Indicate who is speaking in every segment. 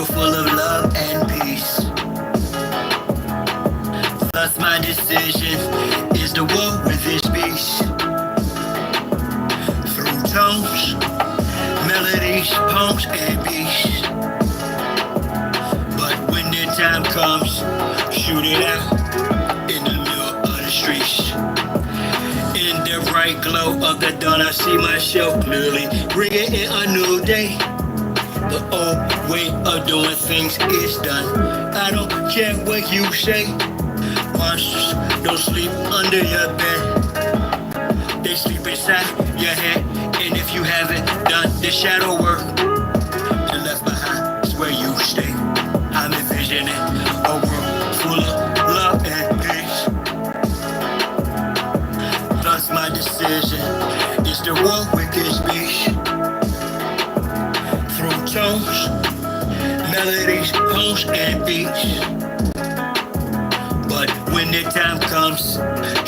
Speaker 1: world full of love and peace. Thus my decision is to walk with this beast. Through tones, melodies, poems, and beats. But when the time comes, shoot it out in the middle of the streets. In the bright glow of the dawn, I see myself clearly, bringing in a new day. The old way of doing things is done. I don't care what you say. Monsters don't sleep under your bed. They sleep inside your head. And if you haven't done the shadow work, you're left behind is where you stay. I'm envisioning a world full of love and peace. Thus my decision is to walk with this beast. Through tones, melodies, poems, and beats. But when the time comes,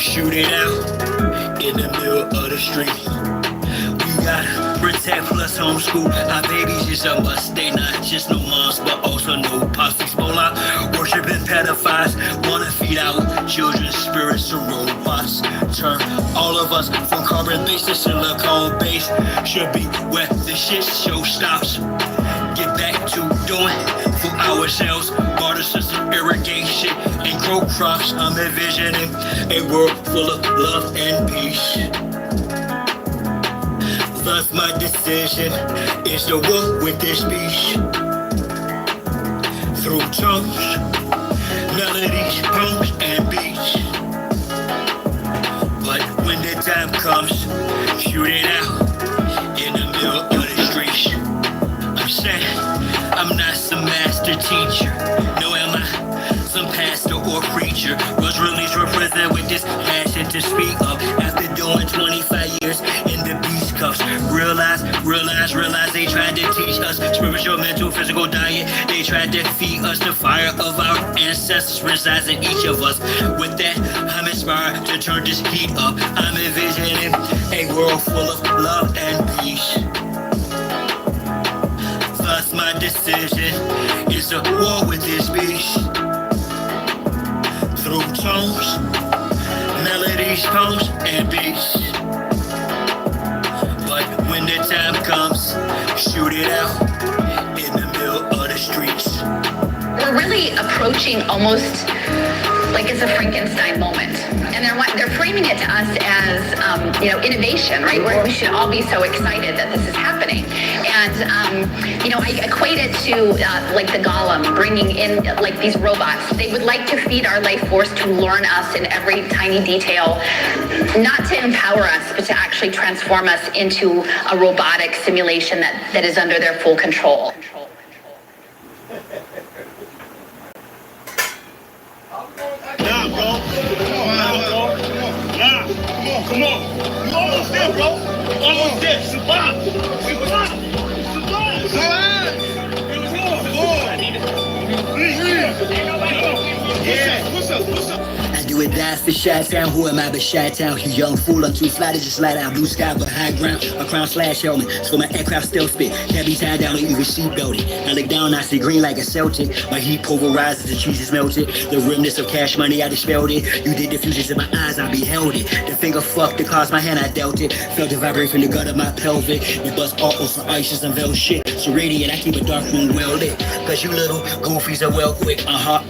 Speaker 1: shoot it out in the middle of the street. We gotta protect plus homeschool. Our babies is a must. They not just no moms, but also no pops. Ebola, worshiping pedophiles. Wanna feed our children's spirits to robots. Turn all of us from carbon-based to silicone-based. Should be where the shit show stops. Get back to doing for ourselves. Water system irrigation and grow crops. I'm envisioning a world full of love and peace. Thus my decision is to walk with this beast. Through tones, melodies, poems, and beats. But when the time comes, shoot it out in the middle of the streets. I'm saying I'm not some master teacher. No, am I some pastor or preacher? Was released represent with this passion to speak up. After doing 25 years in the beast cuffs. Realize they tried to teach us spiritual, mental, physical diet. They tried to feed us the fire of our ancestors resides in each of us. With that, I'm inspired to turn this heat up. I'm envisioning a world full of love and peace. Thus my decision is to war with this beast. Through tones, melodies, poems, and beats. But when the time comes, shoot it out in the middle of the streets.
Speaker 2: We're really approaching almost like it's a Frankenstein moment. And they're framing it to us as, innovation, right? Where we should all be so excited that this is happening. And, I equate it to like the Golem, bringing in like these robots. They would like to feed our life force to learn us in every tiny detail, not to empower us, but to actually transform us into a robotic simulation that is under their full control.
Speaker 3: Nah, bro. Come on. You almost there, bro. Almost there. Survive.
Speaker 1: I do it die for Chi-Town. Who am I but Chi-Town? You young fool, I'm too fly to just slide out. Blue sky but high ground. A crown slash helmet. So my aircraft still spit. Can't be tied down or even seat belted. I look down, I see green like a Celtic. My heat pulverizes, the cheese is melted. The remnants of cash money, I dispelled it. You did the fusions in my eyes, I beheld it. The finger fucked the cause my hand, I dealt it. Felt the vibrate from the gut of my pelvic. You bust offals for ices and veil shit. So radiant, I keep a dark room well lit. Cause you little goofies are well quick.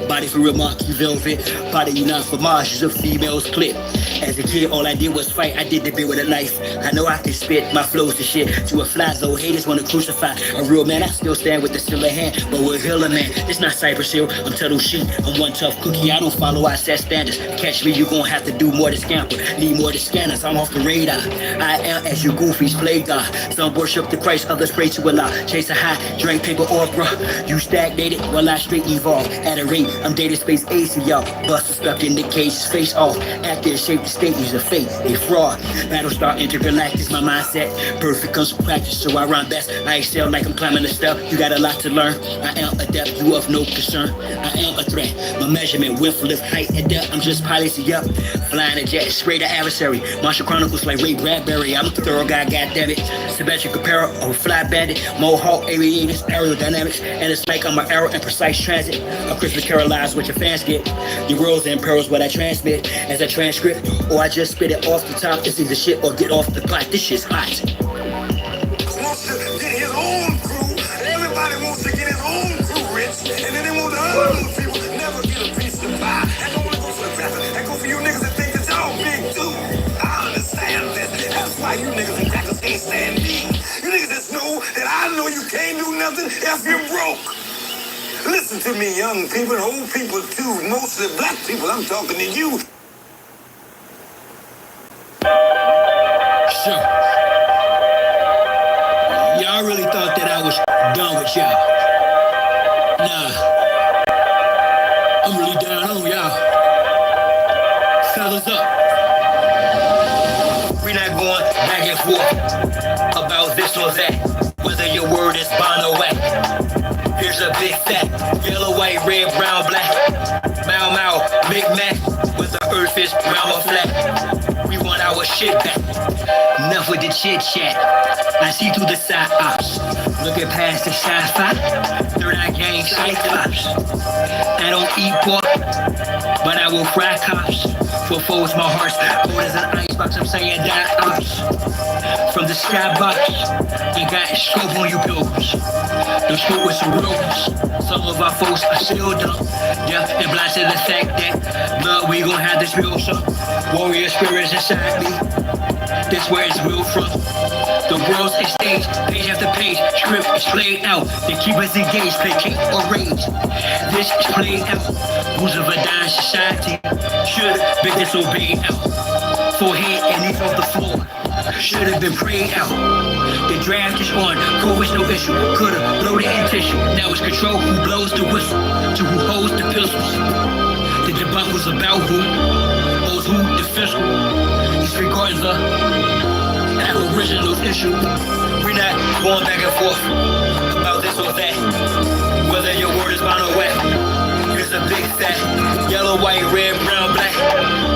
Speaker 1: Body for real monkey velvet. Body you not for Mars, is a female's clip. As a kid, all I did was fight. I did the bit with a knife. I know I can spit my flows to shit. To a fly, though haters wanna crucify a real man. I still stand with the silver hand, but we're Hiller man. It's not Cypress Hill, I'm Tuttle Sheep. I'm one tough cookie, I don't follow our set standards. Catch me, you gon' have to do more to scamper. Need more to scanners, I'm off the radar. I am as you goofies play God. Some worship the Christ, others pray to Allah. Chase a high, drink paper or bruh. You stagnated while I straight evolve. At a rate, I'm dated space AC, y'all. Buster stuck in the cage, face off. Active shape, stages of fate, they fraud. Battlestar intergalactic, my mindset. Perfect comes from practice, so I run best. I excel like I'm climbing a step. You got a lot to learn. I am adept, you of no concern. I am a threat. My measurement, width, lift, height, and depth. I'm just piloting up. Flying a jet, straight to adversary. Martial Chronicles like Ray Bradbury. I'm a thorough guy, goddammit. Symmetric apparel, or fly bandit. Mohawk, aviators, aerodynamics. And it's like I'm an arrow in precise transit. A Christmas carol lies what your fans get. Your worlds and pearls what I transmit as a transcript. Or I just spit it off the top. It's either shit or get off the pot. This shit's hot.
Speaker 4: Wants to get his own crew. Everybody wants to get his own crew rich. And then they want the other people never get a piece of the pie. And don't want to go for the better. And go for you niggas that think that y'all big too. I understand this. That's why you niggas and jackers can't stand me. You niggas just know that I know you can't do nothing if you're broke. Listen to me, young people, old people too. Mostly black people, I'm talking to you.
Speaker 1: Sure. Y'all really thought that I was done with y'all. Nah. I'm really down on y'all. Fellas up. We're not going back and forth about this or that. Whether your word is bond or whack. Here's a big fat, yellow, white, red, brown, black. Mau Mau, Big Mac, with the earth is round or flat. We want our shit back. Enough with the chit chat. I see through the side ops. Looking past the sci-fi. Third eye gang cyclops. I don't eat pork, but I will fry cops. For foes, my heart's cold as an icebox. I'm saying die ops. From the skybox, I got scope on you pilgrims. The scope with some ropes. Some of our folks are still dumb. Yeah, and blind to the fact that blood, we gon' have this real some warrior spirits inside me. That's where it's real from. The world's a stage, page after page, script is played out. They keep us engaged, placate or rage. This is played out. Rules of a dying society should be disobeyed out. Forehead and knees off the floor should have been prayed out. The draft is on, COVID's no issue. Could've bloated in tissue. Now it's control who blows the whistle to who holds the pistols. The debate was about who owes who the fiscal. Disregarding the aboriginal issue. We're not going back and forth about this or that. Whether your word is bond or whack. Here's a big fat, yellow, white, red, brown, black.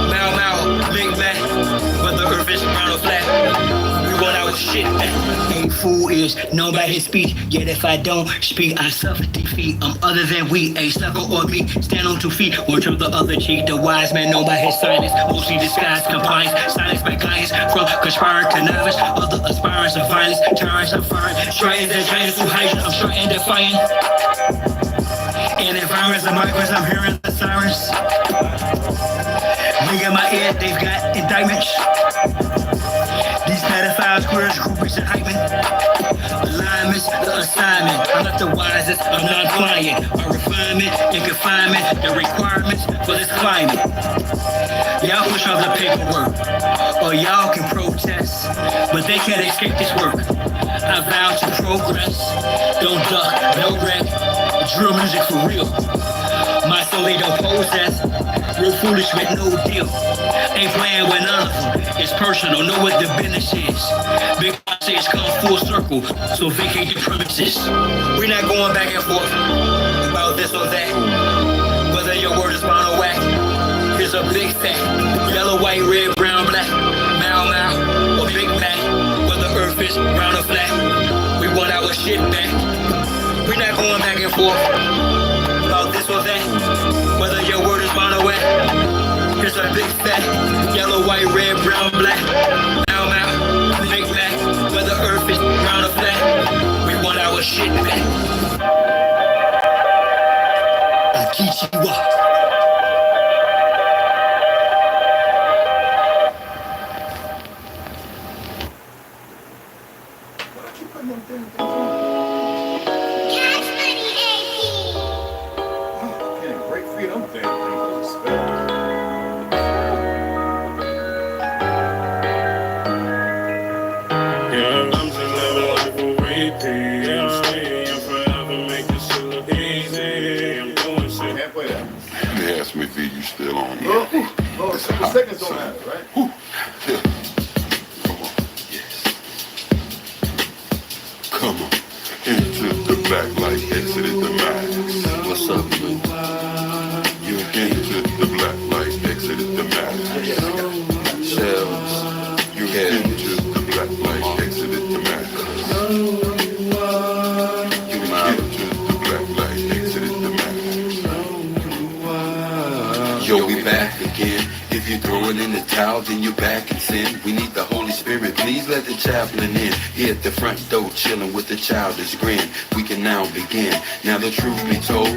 Speaker 1: Mau Mau, Big Mac, whether earth is brown or flat. We want our shit back. A fool is known by his speech, yet if I don't speak, I suffer defeat. I'm other than we, a sucker or me. Stand on 2 feet, or turn the other cheek. The wise man known by his silence, mostly disguised compliance. Silence by clients, from conspiring to novice. Other aspirants of violence, tyrants of fire. Trying their giants to hide, I'm trying to find. And if I was the migrants, I'm hearing the sirens. Ring in my ear, they've got indictments. These pedophiles, queers, groupies, and hyping. Alignments, the assignment. I'm not the wisest, I'm not flying. My refinement and confinement, the requirements for this climate. Y'all push off the paperwork, or y'all can protest, but they can't escape this work. I vow to progress, don't duck, no wreck. Drill music for real. My soul they don't possess. Real foolish with no deal. Ain't playing with none of them. It's personal, know what the business is. Big says come full circle, so vacate the premises. We're not going back and forth about this or that. Whether your word is bond or whack. Here's a big fat, yellow, white, red, brown, black. Mau Mau, or Big Mac. Whether earth is round or flat. We want our shit back. We're not going back and forth about this or that. Whether your word is bond or whack. Here's a big fat, yellow, white, red, brown, black. Mau Mau, Big Mac. Whether earth is round or flat. We want our shit back. Akichiwa.
Speaker 5: It's hot. The seconds don't matter, right?
Speaker 6: Come on. Yes. Come on. Into the black light, exited the mask. What's up, man? You into the black light, exited the mask. Shells. You into the black light, exited the mask. You into the black light, exited the mask. Yo, we back again. If you throw it in the towel, then you back in sin. We need the Holy Spirit, please let the chaplain in. Here at the front door, chilling with the childish grin. We can now begin. Now the truth be told,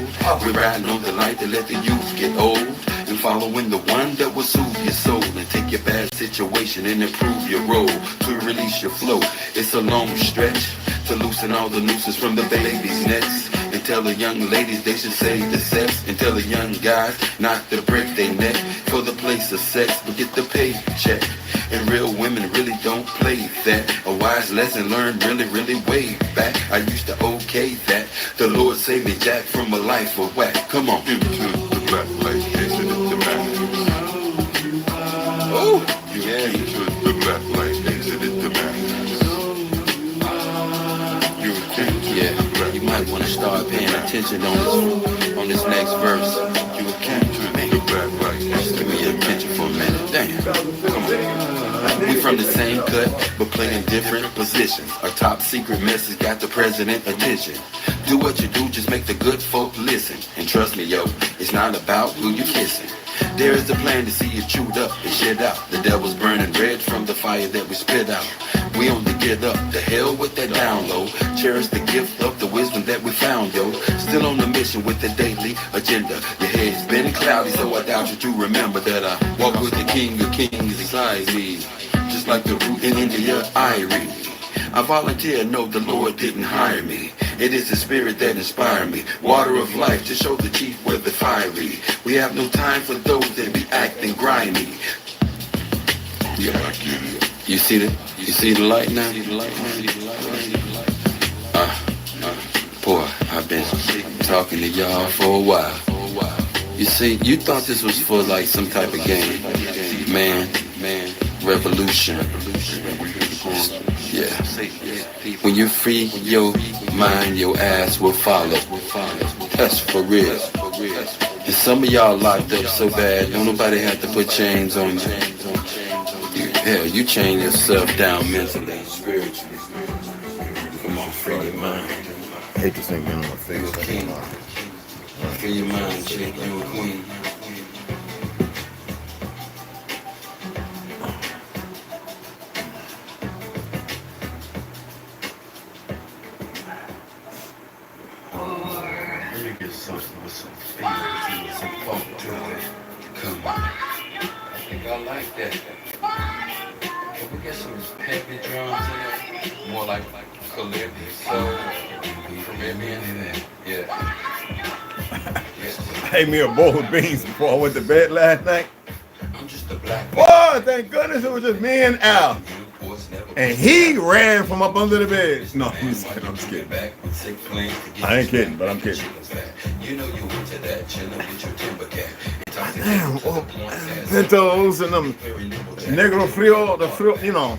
Speaker 6: we're riding on the light to let the youth get old. And following the one that will soothe your soul and take your bad situation and improve your role to release your flow. It's a long stretch to loosen all the nooses from the baby's necks. And tell the young ladies they should save the sex. And tell the young guys not to break their neck for the place of sex, but get the paycheck. And real women really don't play that. A wise lesson learned really, really way back. I used to okay that. The Lord saved me, Jack, from a life of whack. Come on. Into the black light, exited the mask. Oh, yeah. Into the black light, exited the mask. Yeah, you might want to start paying attention on this next verse. You can't make it black light. Just give me your attention for a minute. Damn. Come on. We from the same cut, but playing different positions. A top secret message got the president attention. Do what you do, just make the good folk listen. And trust me, yo, it's not about who you kissing. There is a plan to see you chewed up and shit out. The devil's burning red from the fire that we spit out. We on the get up, the hell with that down low. Cherish the gift of the wisdom that we found, yo. Still on the mission with the daily agenda. Your head's been cloudy, so I doubt you to remember that I walk with the king of kings inside me. Just like the root in India, I read. I volunteer, know the Lord didn't hire me. It is the spirit that inspired me. Water of life to show the chief where the fiery. We have no time for those that be acting grimy. Yeah, I get it. You see the light now? Boy, I've been talking to y'all for a while. You see, you thought this was for like some type of game. Man, revolution. Yeah. When you free your mind, your ass will follow. That's for real. And some of y'all locked up so bad, don't nobody have to put chains on you. Hell, you chain yourself down mentally, spiritually. Come on, free your mind.
Speaker 5: I hate this thing being on my face.
Speaker 6: Free your mind, chick, you a queen.
Speaker 5: Let me get something with some feel to it, some funk to it.
Speaker 6: Come on. I think I like that. Can we get some peppy drums in there? More like Caribbean, Caribbean. Yeah.
Speaker 5: I ate me a bowl of beans before I went to bed last night.
Speaker 6: I'm just a black man.
Speaker 5: Boy, thank goodness it was just me and Al. And he ran from up under the bed. No, I'm just kidding. I'm just kidding. I ain't kidding, but I'm kidding.
Speaker 6: You know you went to that chillin' with your timber cat.
Speaker 5: Damn, pintos and them negro frio, you know,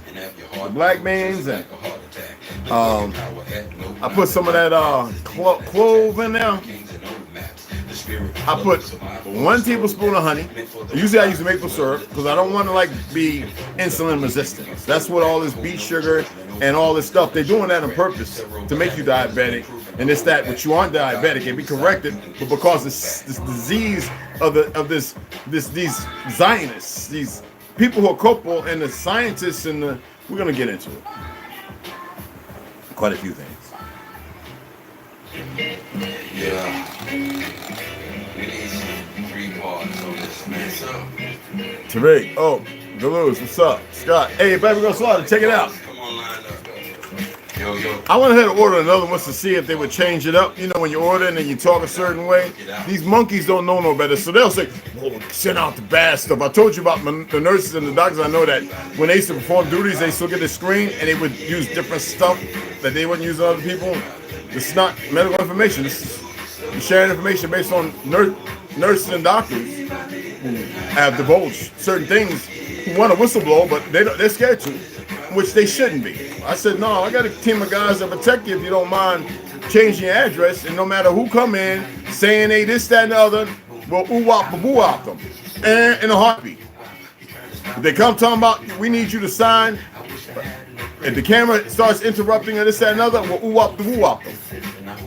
Speaker 5: the black beans, and I put some of that clove in there. I put 1 tablespoon of honey. Usually I use maple syrup because I don't want to like be insulin resistant. That's what all this beet sugar and all this stuff, they're doing that on purpose to make you diabetic. And it's that, but you aren't diabetic and be corrected, but because this disease of these Zionists, these people who are corporal and the scientists and we're gonna get into it. Quite a few things.
Speaker 6: Yeah. We need some 3 parts on this, man. So.
Speaker 5: Tariq, oh, Deleuze, what's up? Scott, hey, baby girl Slaughter, check it out.
Speaker 6: Come on, line up. Yo.
Speaker 5: I went ahead and ordered another one to see if they would change it up. You know, when you order and then you talk a certain way, these monkeys don't know no better. So they'll say, oh, send out the bad stuff. I told you about the nurses and the doctors. I know that when they used to perform duties, they still get the screen and they would use different stuff that they wouldn't use on other people. This is not medical information. This is sharing information based on nurses and doctors. who have divulged certain things who want to whistleblow, but they're scared to, which they shouldn't be. I said, no, I got a team of guys that protect you if you don't mind changing your address, and no matter who come in saying they this, that, and the other, we'll ooh-wop, boo-wop them, and in a heartbeat. If they come talking about, we need you to sign, if the camera starts interrupting or this, that, and other, we'll ooh-wop, boo-wop them.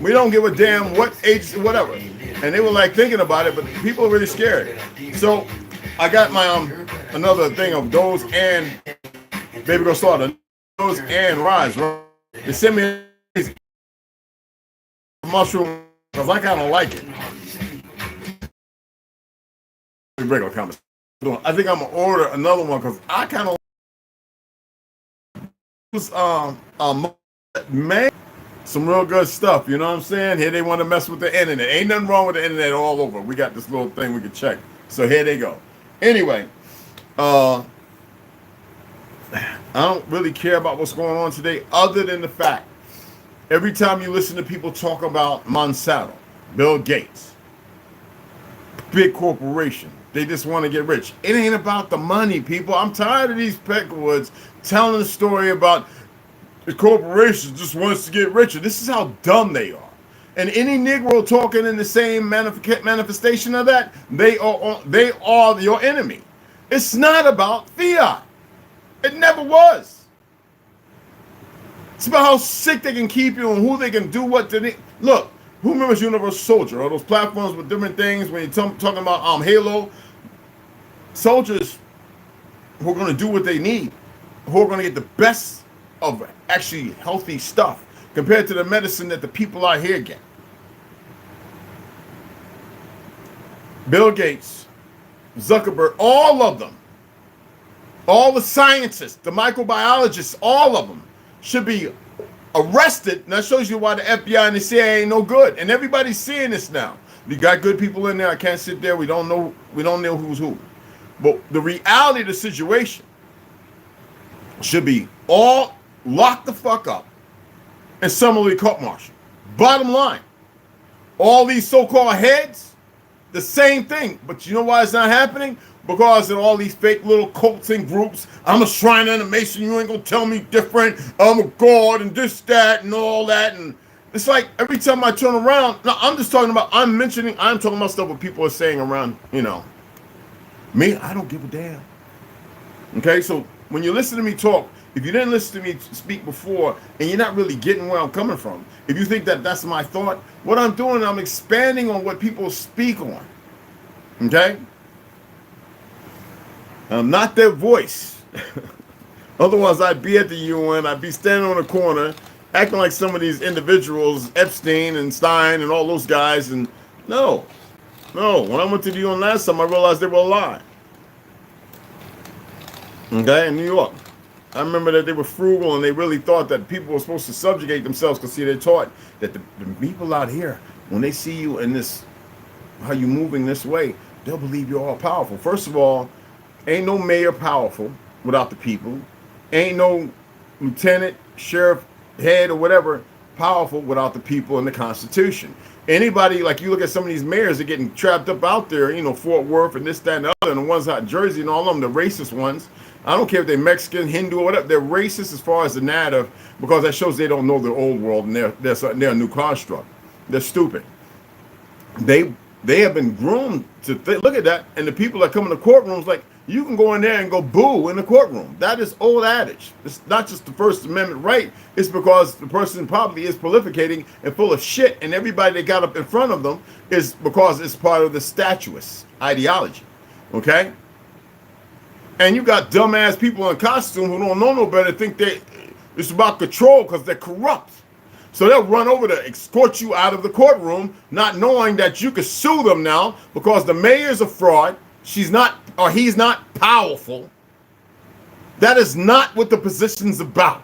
Speaker 5: We don't give a damn what age, whatever. And they were like thinking about it, but people are really scared. So I got my another thing of those and Baby Girl Slaughter, those and Rise. They sent me a mushroom because I kind of like it. Regular conversation. I think I'm gonna order another one because I kind of man, some real good stuff. You know what I'm saying? Here they want to mess with the internet. Ain't nothing wrong with the internet all over. We got this little thing we can check. So here they go. Anyway, I don't really care about what's going on today, other than the fact every time you listen to people talk about Monsanto, Bill Gates, big corporation, they just want to get rich. It ain't about the money, people. I'm tired of these peckerwoods telling the story about the corporation just wants to get richer. This is how dumb they are. And any Negro talking in the same manifestation of that, they are your enemy. It's not about fiat. It never was. It's about how sick they can keep you and who they can do what they need. Look, who remembers Universal Soldier or those platforms with different things when you're talking about Halo? Soldiers who are going to do what they need, who are going to get the best of actually healthy stuff compared to the medicine that the people out here get. Bill Gates, Zuckerberg, all of them, all the scientists, the microbiologists, all of them should be arrested. And that shows you why the FBI and the CIA ain't no good. And everybody's seeing this now. We got good people in there. I can't sit there. We don't know who's who. But the reality of the situation should be all locked the fuck up and summarily court-martialed. Bottom line, all these so-called heads, the same thing. But you know why it's not happening? Because of all these fake little cults and groups. I'm a Shrine and a Mason. You ain't gonna tell me different. I'm a God and this, that, and all that. And it's like every time I turn around, no, I'm talking about stuff what people are saying around, me, I don't give a damn. Okay, so when you listen to me talk, if you didn't listen to me speak before and you're not really getting where I'm coming from, if you think that that's my thought, what I'm doing, I'm expanding on what people speak on. Okay? I'm not their voice. Otherwise, I'd be at the UN, I'd be standing on a corner, acting like some of these individuals, Epstein and Stein and all those guys, and no. When I went to the UN last time, I realized they were a lie. Okay, in New York. I remember that they were frugal and they really thought that people were supposed to subjugate themselves because, see, they're taught that the people out here, when they see you in this, how you moving this way, they'll believe you're all powerful. First of all, ain't no mayor powerful without the people. Ain't no lieutenant, sheriff, head, or whatever powerful without the people and the Constitution. Anybody, like you look at some of these mayors that are getting trapped up out there, Fort Worth and this, that, and the other, and the ones out in Jersey and all of them, the racist ones. I don't care if they're Mexican, Hindu, or whatever. They're racist as far as the narrative because that shows they don't know their old world and they're a new construct. They're stupid. They have been groomed to look at that, and the people that come in the courtrooms, like, you can go in there and go boo in the courtroom. That is old adage. It's not just the First Amendment right. It's because the person probably is prolificating and full of shit, and everybody that got up in front of them is because it's part of the statuist ideology. Okay? And you got dumbass people in costume who don't know no better, think it's about control because they're corrupt. So they'll run over to escort you out of the courtroom, not knowing that you could sue them now because the mayor's a fraud. She's not, or he's not powerful. That is not what the position's about.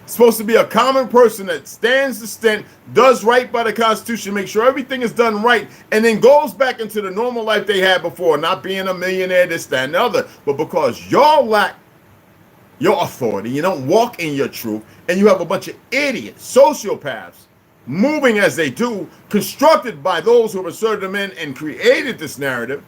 Speaker 5: It's supposed to be a common person that stands the stint, does right by the Constitution, make sure everything is done right, and then goes back into the normal life they had before, not being a millionaire, this, that, and the other. But because y'all lack your authority, you don't walk in your truth, and you have a bunch of idiots, sociopaths, moving as they do, constructed by those who have asserted them in and created this narrative,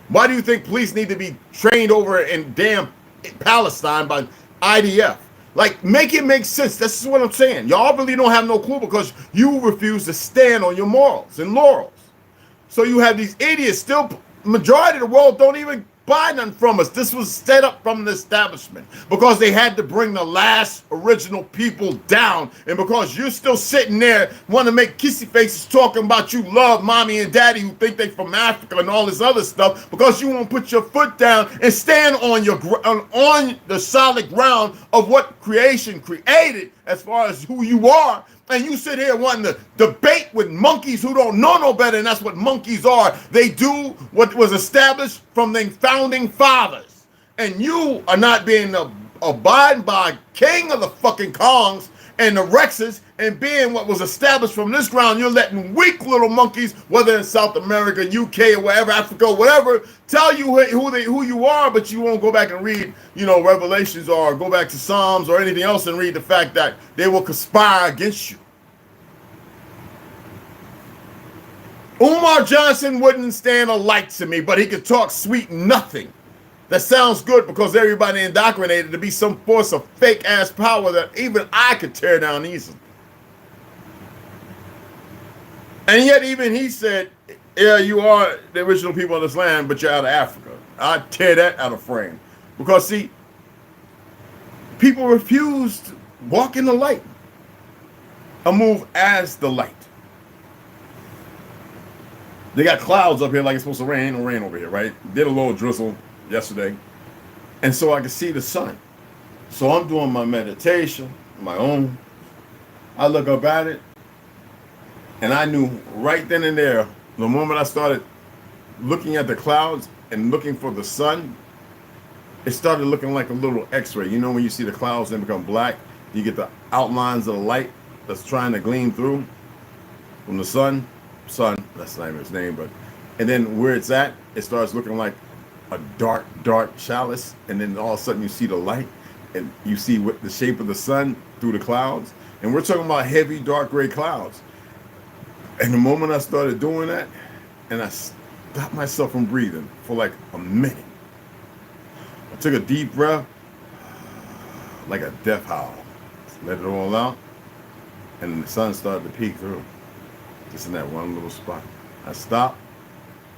Speaker 5: Why do you think police need to be trained over in damn Palestine by IDF? Like, make it make sense. This is what I'm saying. Y'all really don't have no clue because you refuse to stand on your morals and laurels. So you have these idiots still, majority of the world don't even buy nothing from us. This was set up from the establishment because they had to bring the last original people down. And because you're still sitting there wanting to make kissy faces talking about you love mommy and daddy who think they from Africa and all this other stuff, because you won't put your foot down and stand on your on the solid ground of what creation created as far as who you are. And you sit here wanting to debate with monkeys who don't know no better, and that's what monkeys are. They do what was established from the founding fathers. And you are not being abiding by king of the fucking Kongs and the Rexes and being what was established from this ground. You're letting weak little monkeys, whether in South America, UK, or wherever, Africa, whatever, tell you who you are, but you won't go back and read, you know, Revelations or go back to Psalms or anything else and read the fact that they will conspire against you. Umar Johnson wouldn't stand a light to me, but he could talk sweet nothing. That sounds good because everybody indoctrinated to be some force of fake-ass power that even I could tear down easily. And yet even he said, yeah, you are the original people of this land, but you're out of Africa. I'd tear that out of frame. Because, see, people refuse to walk in the light or move as the light. They got clouds up here like it's supposed to rain. Ain't no rain over here, right? Did a little drizzle yesterday. And so I could see the sun. So I'm doing my meditation, my own. I look up at it, and I knew right then and there, the moment I started looking at the clouds and looking for the sun, it started looking like a little x-ray. You know when you see the clouds then become black, you get the outlines of the light that's trying to gleam through from the sun, that's not even his name, but, and then where it's at, it starts looking like a dark chalice, and then all of a sudden you see the light, and you see what the shape of the sun through the clouds, and we're talking about heavy, dark gray clouds. And the moment I started doing that, and I stopped myself from breathing for like a minute, I took a deep breath, like a death howl, let it all out, and the sun started to peek through. Just in that one little spot. I stopped.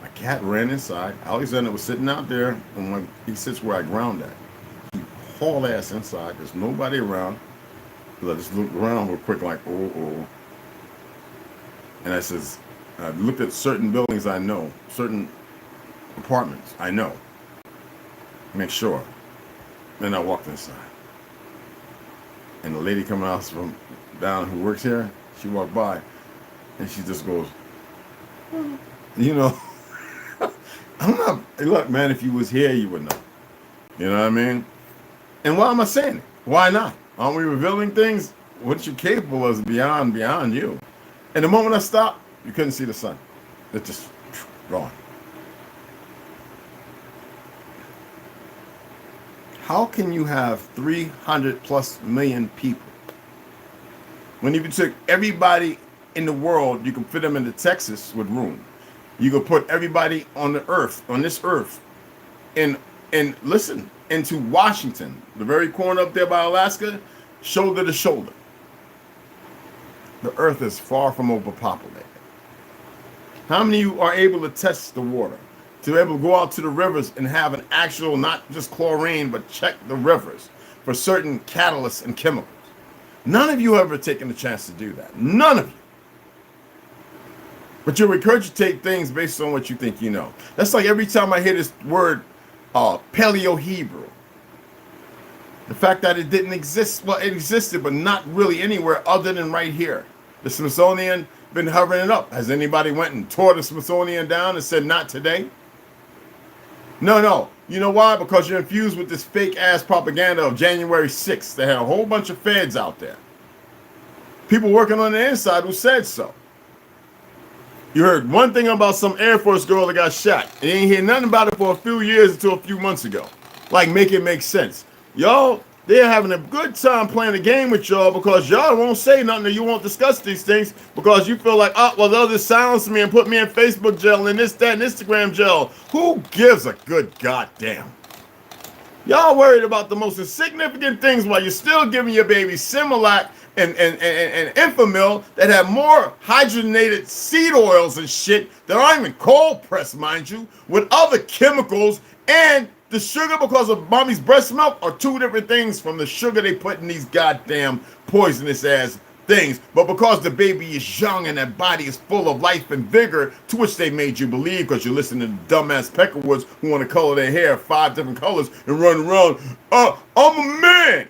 Speaker 5: My cat ran inside. Alexander was sitting out there, and he sits where I ground at. He hauled ass inside. There's nobody around. I just looked around real quick, like, oh. And I looked at certain buildings I know, certain apartments I know. Make sure. Then I walked inside. And the lady coming out from down who works here, she walked by. And she just goes, you know, I'm not, look, man, if you was here, you would know. You know what I mean? And why am I saying it? Why not? Aren't we revealing things? What you're capable of is beyond you. And the moment I stopped, you couldn't see the sun. It just gone. How can you have 300 plus million people when if you took everybody in the world, you can fit them into Texas with room. You can put everybody on the earth, on this earth, and listen, into Washington, the very corner up there by Alaska, shoulder to shoulder. The earth is far from overpopulated. How many of you are able to test the water? To be able to go out to the rivers and have an actual, not just chlorine, but check the rivers for certain catalysts and chemicals? None of you have ever taken the chance to do that. None of you. But you regurgitate things based on what you think you know. That's like every time I hear this word Paleo-Hebrew. The fact that it didn't exist, well, it existed, but not really anywhere other than right here. The Smithsonian been hovering it up. Has anybody went and tore the Smithsonian down and said, not today? No. You know why? Because you're infused with this fake-ass propaganda of January 6th. They had a whole bunch of feds out there. People working on the inside who said so. You heard one thing about some Air Force girl that got shot. You ain't hear nothing about it for a few years until a few months ago. Like, make it make sense. Y'all They're having a good time playing the game with y'all because y'all won't say nothing or you won't discuss these things because you feel like, oh, well, they'll just silence me and put me in Facebook jail and this, that, and Instagram jail. Who gives a good goddamn? Y'all worried about the most insignificant things while you're still giving your baby Similac and Infamil that have more hydrogenated seed oils and shit that aren't even cold pressed, mind you, with other chemicals, and the sugar because of mommy's breast milk are two different things from the sugar they put in these goddamn poisonous ass things. But because the baby is young and that body is full of life and vigor, to which they made you believe because you're listening to dumbass Peckerwoods who want to color their hair 5 different colors and run around, I'm a man.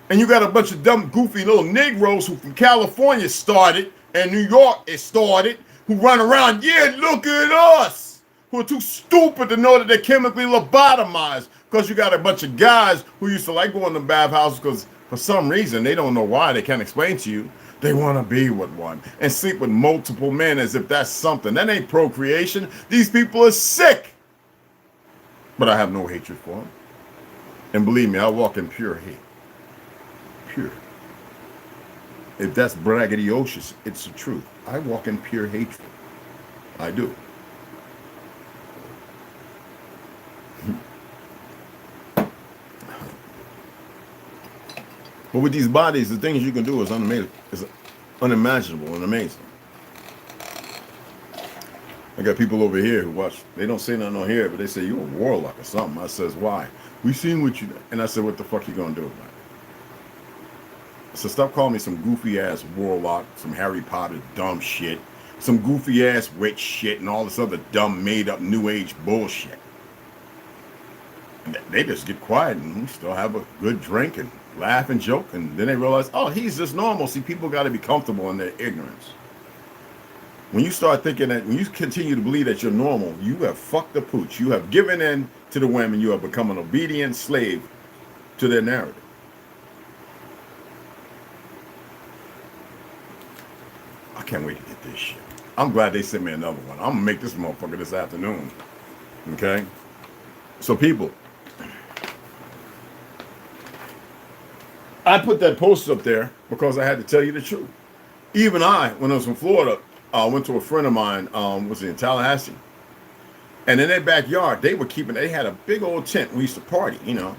Speaker 5: And you got a bunch of dumb, goofy little Negroes who from California started, and New York it started, who run around, yeah, look at us, who are too stupid to know that they're chemically lobotomized. Because you got a bunch of guys who used to like going to bathhouses because for some reason, they don't know why, they can't explain to you, they want to be with one and sleep with multiple men as if that's something. That ain't procreation. These people are sick. But I have no hatred for them. And believe me, I walk in pure hate. Pure. If that's braggadocious, it's the truth. I walk in pure hatred. I do. But with these bodies, the things you can do is unimaginable and amazing. I got people over here who watch. They don't say nothing on here, but they say, you're a warlock or something. I says, why? We seen what you do. And I said, what the fuck you gonna do about it? So stop calling me some goofy ass warlock, some Harry Potter dumb shit, some goofy ass witch shit, and all this other dumb made up new age bullshit. And they just get quiet and still have a good drink and laugh and joke, and then they realize, oh, he's just normal. See, people got to be comfortable in their ignorance. When you start thinking that, when you continue to believe that you're normal, you have fucked the pooch. You have given in to the women. You have become an obedient slave to their narrative. I can't wait to get this shit. I'm glad they sent me another one. I'm gonna make this motherfucker this afternoon. Okay? So people, I put that post up there because I had to tell you the truth. Even I, when I was in Florida, went to a friend of mine, was in Tallahassee. And in their backyard, they had a big old tent. We used to party, you know.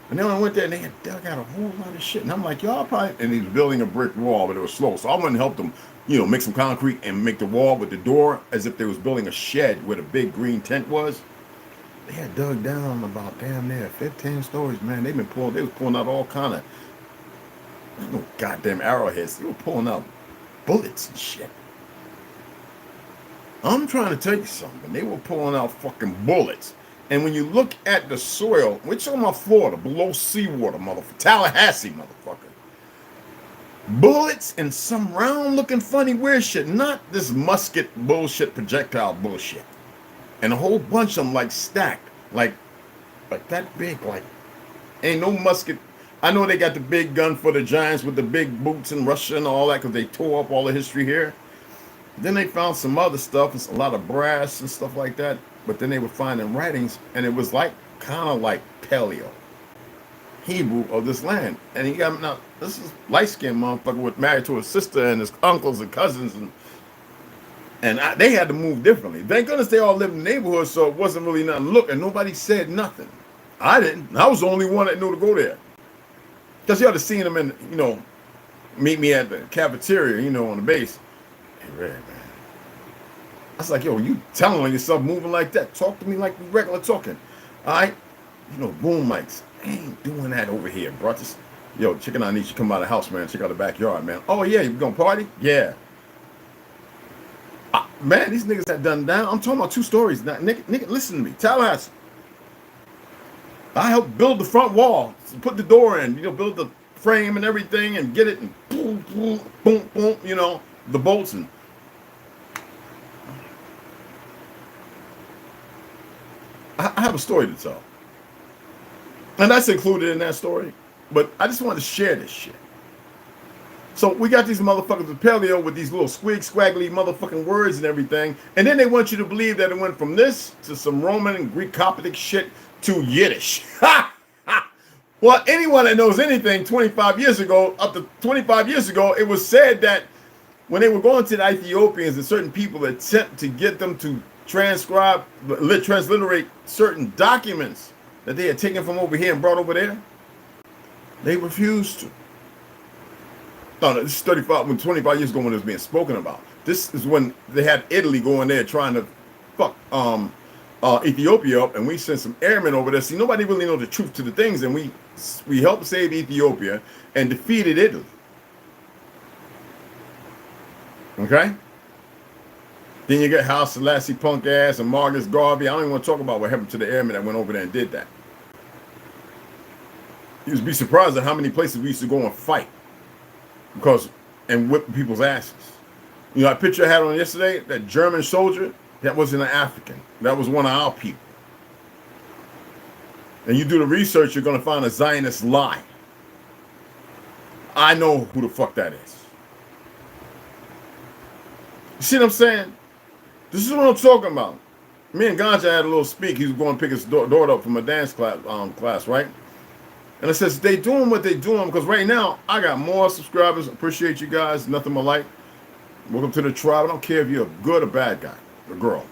Speaker 5: And then I went there and they had dug out a whole lot of shit. And I'm like, y'all probably, and he was building a brick wall, but it was slow. So I went and helped them, you know, make some concrete and make the wall with the door as if they was building a shed where the big green tent was. They had dug down about damn near 15 stories, man. They was pulling out all kind of, no goddamn arrowheads. They were pulling out bullets and shit. I'm trying to tell you something. They were pulling out fucking bullets. And when you look at the soil, which on my Florida, below seawater, motherfucker, Tallahassee, motherfucker. Bullets and some round looking funny weird shit. Not this musket bullshit, projectile bullshit. And a whole bunch of them like stacked. Like that big, like, ain't no musket. I know they got the big gun for the Giants with the big boots in Russia and all that because they tore up all the history here. Then they found some other stuff, it's a lot of brass and stuff like that. But then they were finding writings, and it was like kind of like paleo Hebrew of this land. And he got, now this is light-skinned motherfucker was married to his sister and his uncles and cousins, and they had to move differently. Thank goodness they all lived in the neighborhood, so it wasn't really nothing. Look, and nobody said nothing. I didn't. I was the only one that knew to go there. Because you ought to see them in, you know, meet me at the cafeteria, you know, on the base. Hey, Red, man. I was like, yo, you telling on yourself moving like that. Talk to me like we regular talking. All right? You know, boom mics. I ain't doing that over here, bro. Just, yo, chicken, I need you to come out of the house, man. Check out the backyard, man. Oh, yeah, you gonna party? Yeah. Man, these niggas had done down. I'm talking about 2 stories. Now, nigga, listen to me. Tallahassee. I helped build the front wall, put the door in, you know, build the frame and everything and get it and boom, boom, boom, boom, you know, the bolts and I have a story to tell. And that's included in that story. But I just wanted to share this shit. So we got these motherfuckers with paleo with these little squiggly motherfucking words and everything. And then they want you to believe that it went from this to some Roman and Greek Coptic shit to Yiddish. Ha! Ha! Well, anyone that knows anything 25 years ago, up to 25 years ago, it was said that when they were going to the Ethiopians and certain people attempt to get them to transliterate certain documents that they had taken from over here and brought over there, they refused to. No, this is 25 years ago when it was being spoken about. This is when they had Italy going there trying to fuck Ethiopia up, and we sent some airmen over there. See, nobody really know the truth to the things, and we helped save Ethiopia and defeated Italy. Okay? Then you get Haile Selassie punk ass and Marcus Garvey. I don't even want to talk about what happened to the airmen that went over there and did that. You'd be surprised at how many places we used to go and fight and whip people's asses. You know, that picture I had on yesterday, that German soldier, that wasn't an African. That was one of our people. And you do the research, you're going to find a Zionist lie. I know who the fuck that is. You see what I'm saying? This is what I'm talking about. Me and Ganja had a little speak. He was going to pick his daughter up from a dance class, right? And I says, they doing what they doing because right now, I got more subscribers. Appreciate you guys. Nothing but like. Welcome to the tribe. I don't care if you're a good or bad guy, or girl.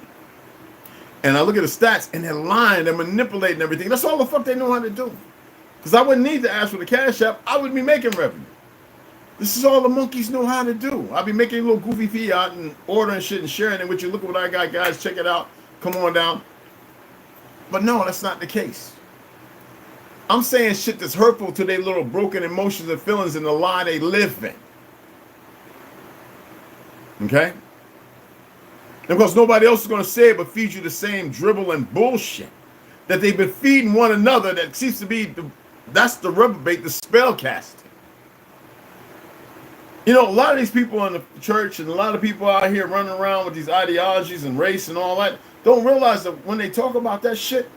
Speaker 5: And I look at the stats, and they're lying. They're manipulating everything. That's all the fuck they know how to do. Because I wouldn't need to ask for the Cashapp. I would be making revenue. This is all the monkeys know how to do. I'll be making a little goofy fiat and ordering shit and sharing it with you. Look at what I got, guys. Check it out. Come on down. But no, that's not the case. I'm saying shit that's hurtful to their little broken emotions and feelings in the lie they live in. Okay? And because nobody else is going to say it but feed you the same dribble and bullshit that they've been feeding one another that seems to be, that's the rubber bait, the spell casting. You know, a lot of these people in the church and a lot of people out here running around with these ideologies and race and all that don't realize that when they talk about that shit,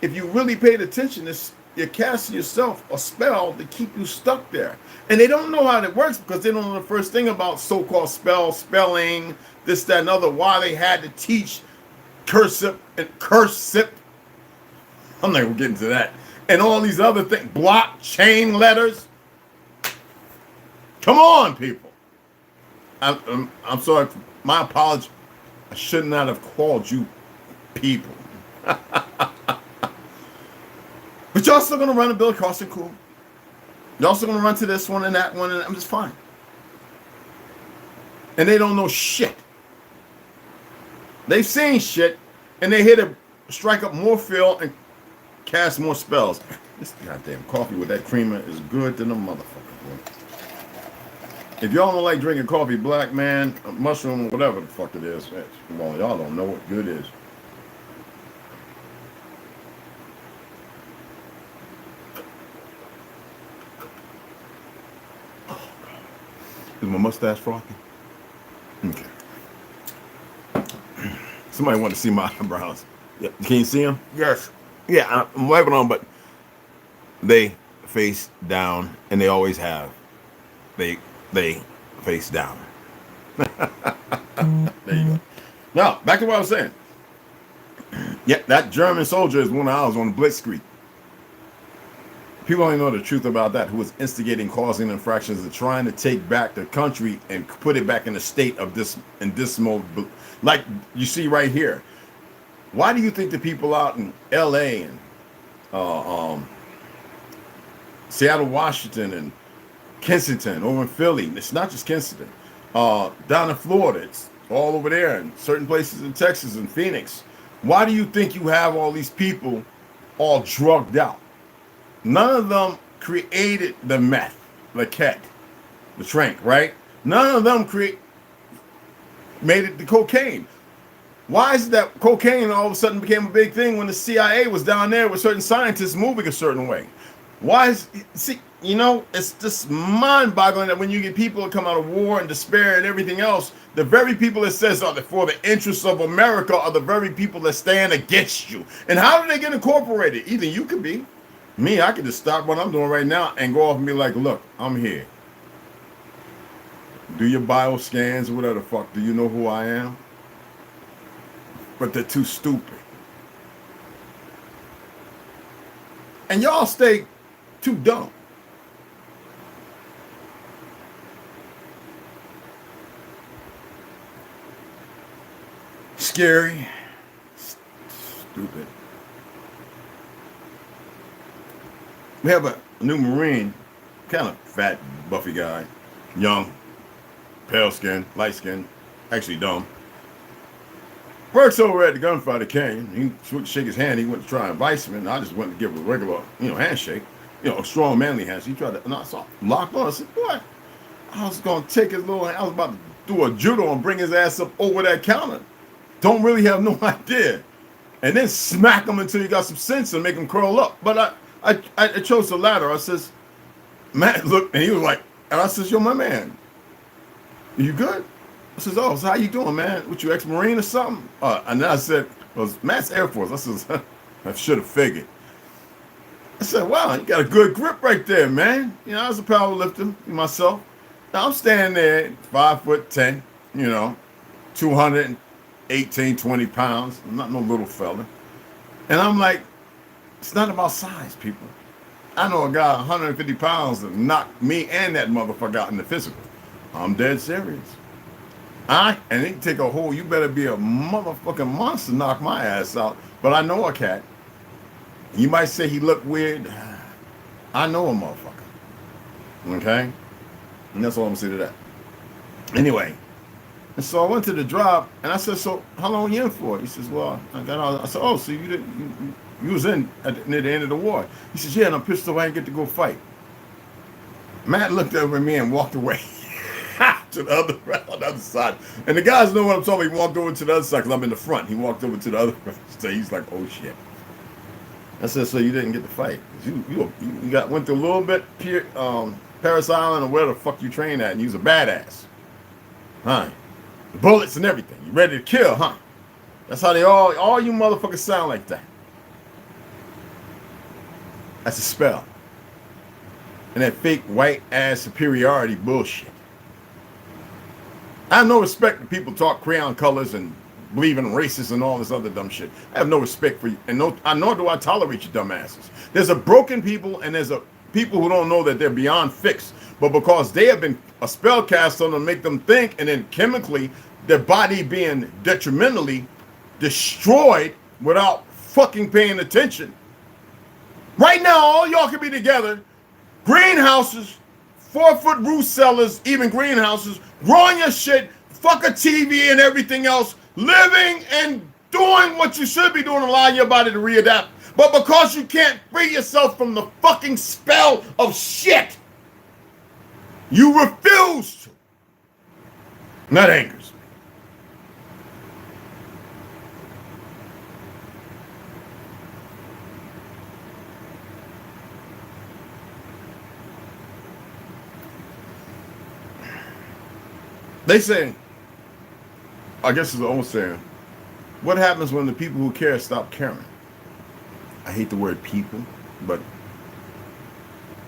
Speaker 5: if you really paid attention, you're casting yourself a spell to keep you stuck there. And they don't know how it works because they don't know the first thing about so-called spelling, this, that, and other, why they had to teach cursive and cursive. I'm not going to get into that. And all these other things, blockchain letters. Come on, people. I'm sorry. My apology. I should not have called you people. But y'all still gonna run and build Carson cool. Y'all still gonna run to this one and that one, and I'm just fine. And they don't know shit. They've seen shit, and they here to strike up more field and cast more spells. This goddamn coffee with that creamer is good to the motherfucker, boy. If y'all don't like drinking coffee black, man, mushroom, whatever the fuck it is, well, y'all don't know what good is. Is my mustache frothy? Okay. Somebody want to see my eyebrows. Yeah. Can you see them? Yes. Yeah, I'm wiping on, but they face down, and they always have. They face down. There you go. Now, back to what I was saying. Yeah, that German soldier is one of ours on the Blitzkrieg. People only know the truth about that, who was instigating, causing infractions, and trying to take back the country and put it back in a state of dismal, like you see right here. Why do you think the people out in L.A. and Seattle, Washington, and Kensington, over in Philly, it's not just Kensington, down in Florida, it's all over there, and certain places in Texas and Phoenix, why do you think you have all these people all drugged out? None of them created the meth, the cat, the trank, right? None of them made it the cocaine. Why is it that cocaine all of a sudden became a big thing when the CIA was down there with certain scientists moving a certain way? Why is, see, you know, it's just mind-boggling that when you get people that come out of war and despair and everything else, the very people that says are for the interests of America are the very people that stand against you. And how do they get incorporated? Either you could be. Me, I could just stop what I'm doing right now and go off and be like, look, I'm here. Do your bio scans or whatever the fuck. Do you know who I am? But they're too stupid. And y'all stay too dumb. Scary. Stupid. We have a new Marine, kind of fat, buffy guy, young, pale skin, light skin, actually dumb. Works over at the gunfighter came. He would shake his hand. He went to try and advise me, and I just went to give him a regular, handshake. A strong, manly handshake. He tried to, and I saw locked on. I said, boy, I was going to take his little, I was about to do a judo and bring his ass up over that counter. Don't really have no idea. And then smack him until he got some sense and make him curl up. But I chose the latter. I says, man, look, and he was like, and I says, yo, my man, you good? I says, oh, so how you doing, man? What, you ex-Marine or something? And then I said, well, Matt's Air Force. I says, I should have figured. I said, wow, you got a good grip right there, man. I was a power lifter myself. Now I'm standing there, 5'10", 218, 20 pounds. I'm not no little fella. And I'm like, it's not about size, people. I know a guy 150 pounds that knocked me and that motherfucker out in the physical. I'm dead serious. And it can take a whole, you better be a motherfucking monster to knock my ass out. But I know a cat. You might say he looked weird. I know a motherfucker. Okay? And that's all I'm going to say to that. Anyway. And so I went to the drop, and I said, so how long you in for? He says, well, I got out. I said, oh, so you was in near the end of the war. He says, yeah, and I'm pissed off I didn't get to go fight. Matt looked over at me and walked away. To the other side. And the guys know what I'm talking about. He walked over to the other side because I'm in the front. He walked over to the other side. So he's like, oh shit. I said, so you didn't get to fight. You went through a little bit Paris Island or where the fuck you trained at, and you was a badass. Huh? Bullets and everything. You ready to kill, huh? That's how they all you motherfuckers sound like that. That's a spell. And that fake white ass superiority bullshit. I have no respect for people talk crayon colors and believe in races and all this other dumb shit. I have no respect for you, and nor do I tolerate you dumbasses. There's a broken people, and there's a people who don't know that they're beyond fix, but because they have been a spell cast on them to make them think, and then chemically their body being detrimentally destroyed without fucking paying attention. Right now, all y'all can be together, greenhouses, 4-foot roof cellars, even greenhouses, growing your shit, fuck a TV and everything else, living and doing what you should be doing, allowing your body to readapt. But because you can't free yourself from the fucking spell of shit, you refuse to. And that angers me. They say, I guess it's the old saying, what happens when the people who care stop caring? I hate the word people, but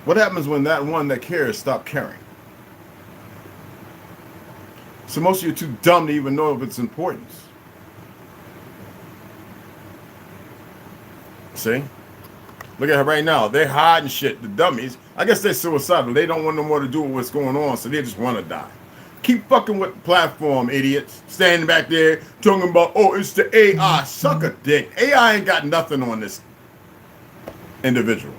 Speaker 5: what happens when that one that cares stop caring? So most of you are too dumb to even know of its importance. See? Look at her right now. They're hiding shit, the dummies. I guess they're suicidal. They don't want no more to do with what's going on, so they just want to die. Keep fucking with the platform, idiots. Standing back there talking about, oh, it's the AI. Suck a dick. AI ain't got nothing on this individual.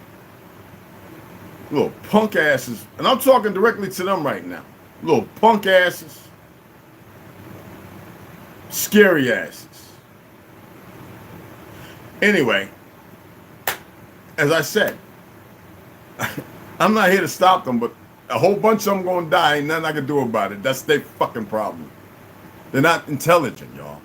Speaker 5: Little punk asses. And I'm talking directly to them right now. Little punk asses. Scary asses. Anyway, as I said, I'm not here to stop them, but a whole bunch of them gonna die. Ain't nothing I can do about it. That's their fucking problem. They're not intelligent, y'all.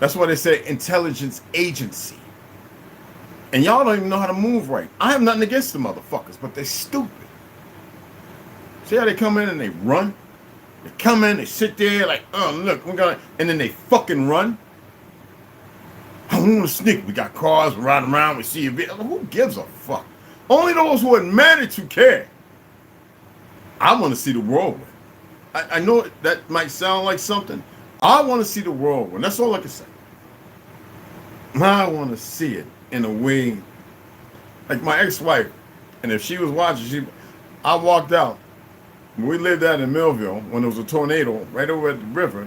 Speaker 5: That's why they say intelligence agency. And y'all don't even know how to move right. I have nothing against the motherfuckers, but they're stupid. See how they come in and they run? They come in, they sit there like, oh, look, we're gonna, and then they fucking run. I want to sneak. We got cars, we're riding around, we see a vehicle. Who gives a fuck? Only those who are married to care. I want to see the whirlwind. I know that might sound like something. I want to see the whirlwind. That's all I can say. I want to see it in a way, like my ex-wife, and if she was watching, I walked out. We lived out in Millville when there was a tornado right over at the river.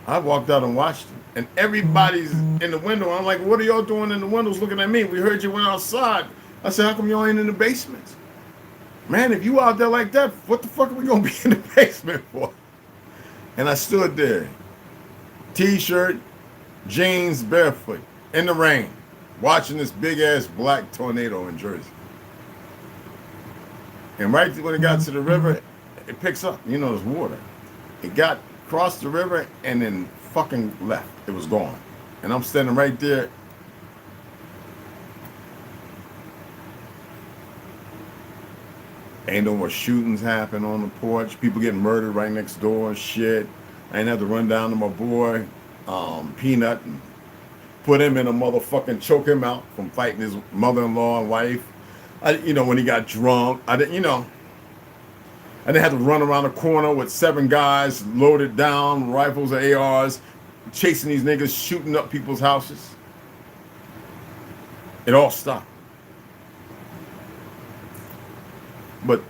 Speaker 5: I walked out and watched it, and everybody's in the window. I'm like, what are y'all doing in the windows looking at me? We heard you went outside. I said, how come y'all ain't in the basement? Man, if you out there like that, what the fuck are we going to be in the basement for? And I stood there, t-shirt, jeans, barefoot, in the rain, watching this big-ass black tornado in Jersey. And right when it got to the river, it picks up. You know, there's water. It got across the river and then fucking left. It was gone. And I'm standing right there. Ain't no more shootings happen on the porch. People getting murdered right next door and shit. I ain't have to run down to my boy, Peanut, and put him in a motherfucking, choke him out from fighting his mother-in-law and wife. When he got drunk, I didn't have to run around the corner with 7 guys loaded down, rifles or ARs, chasing these niggas, shooting up people's houses. It all stopped. But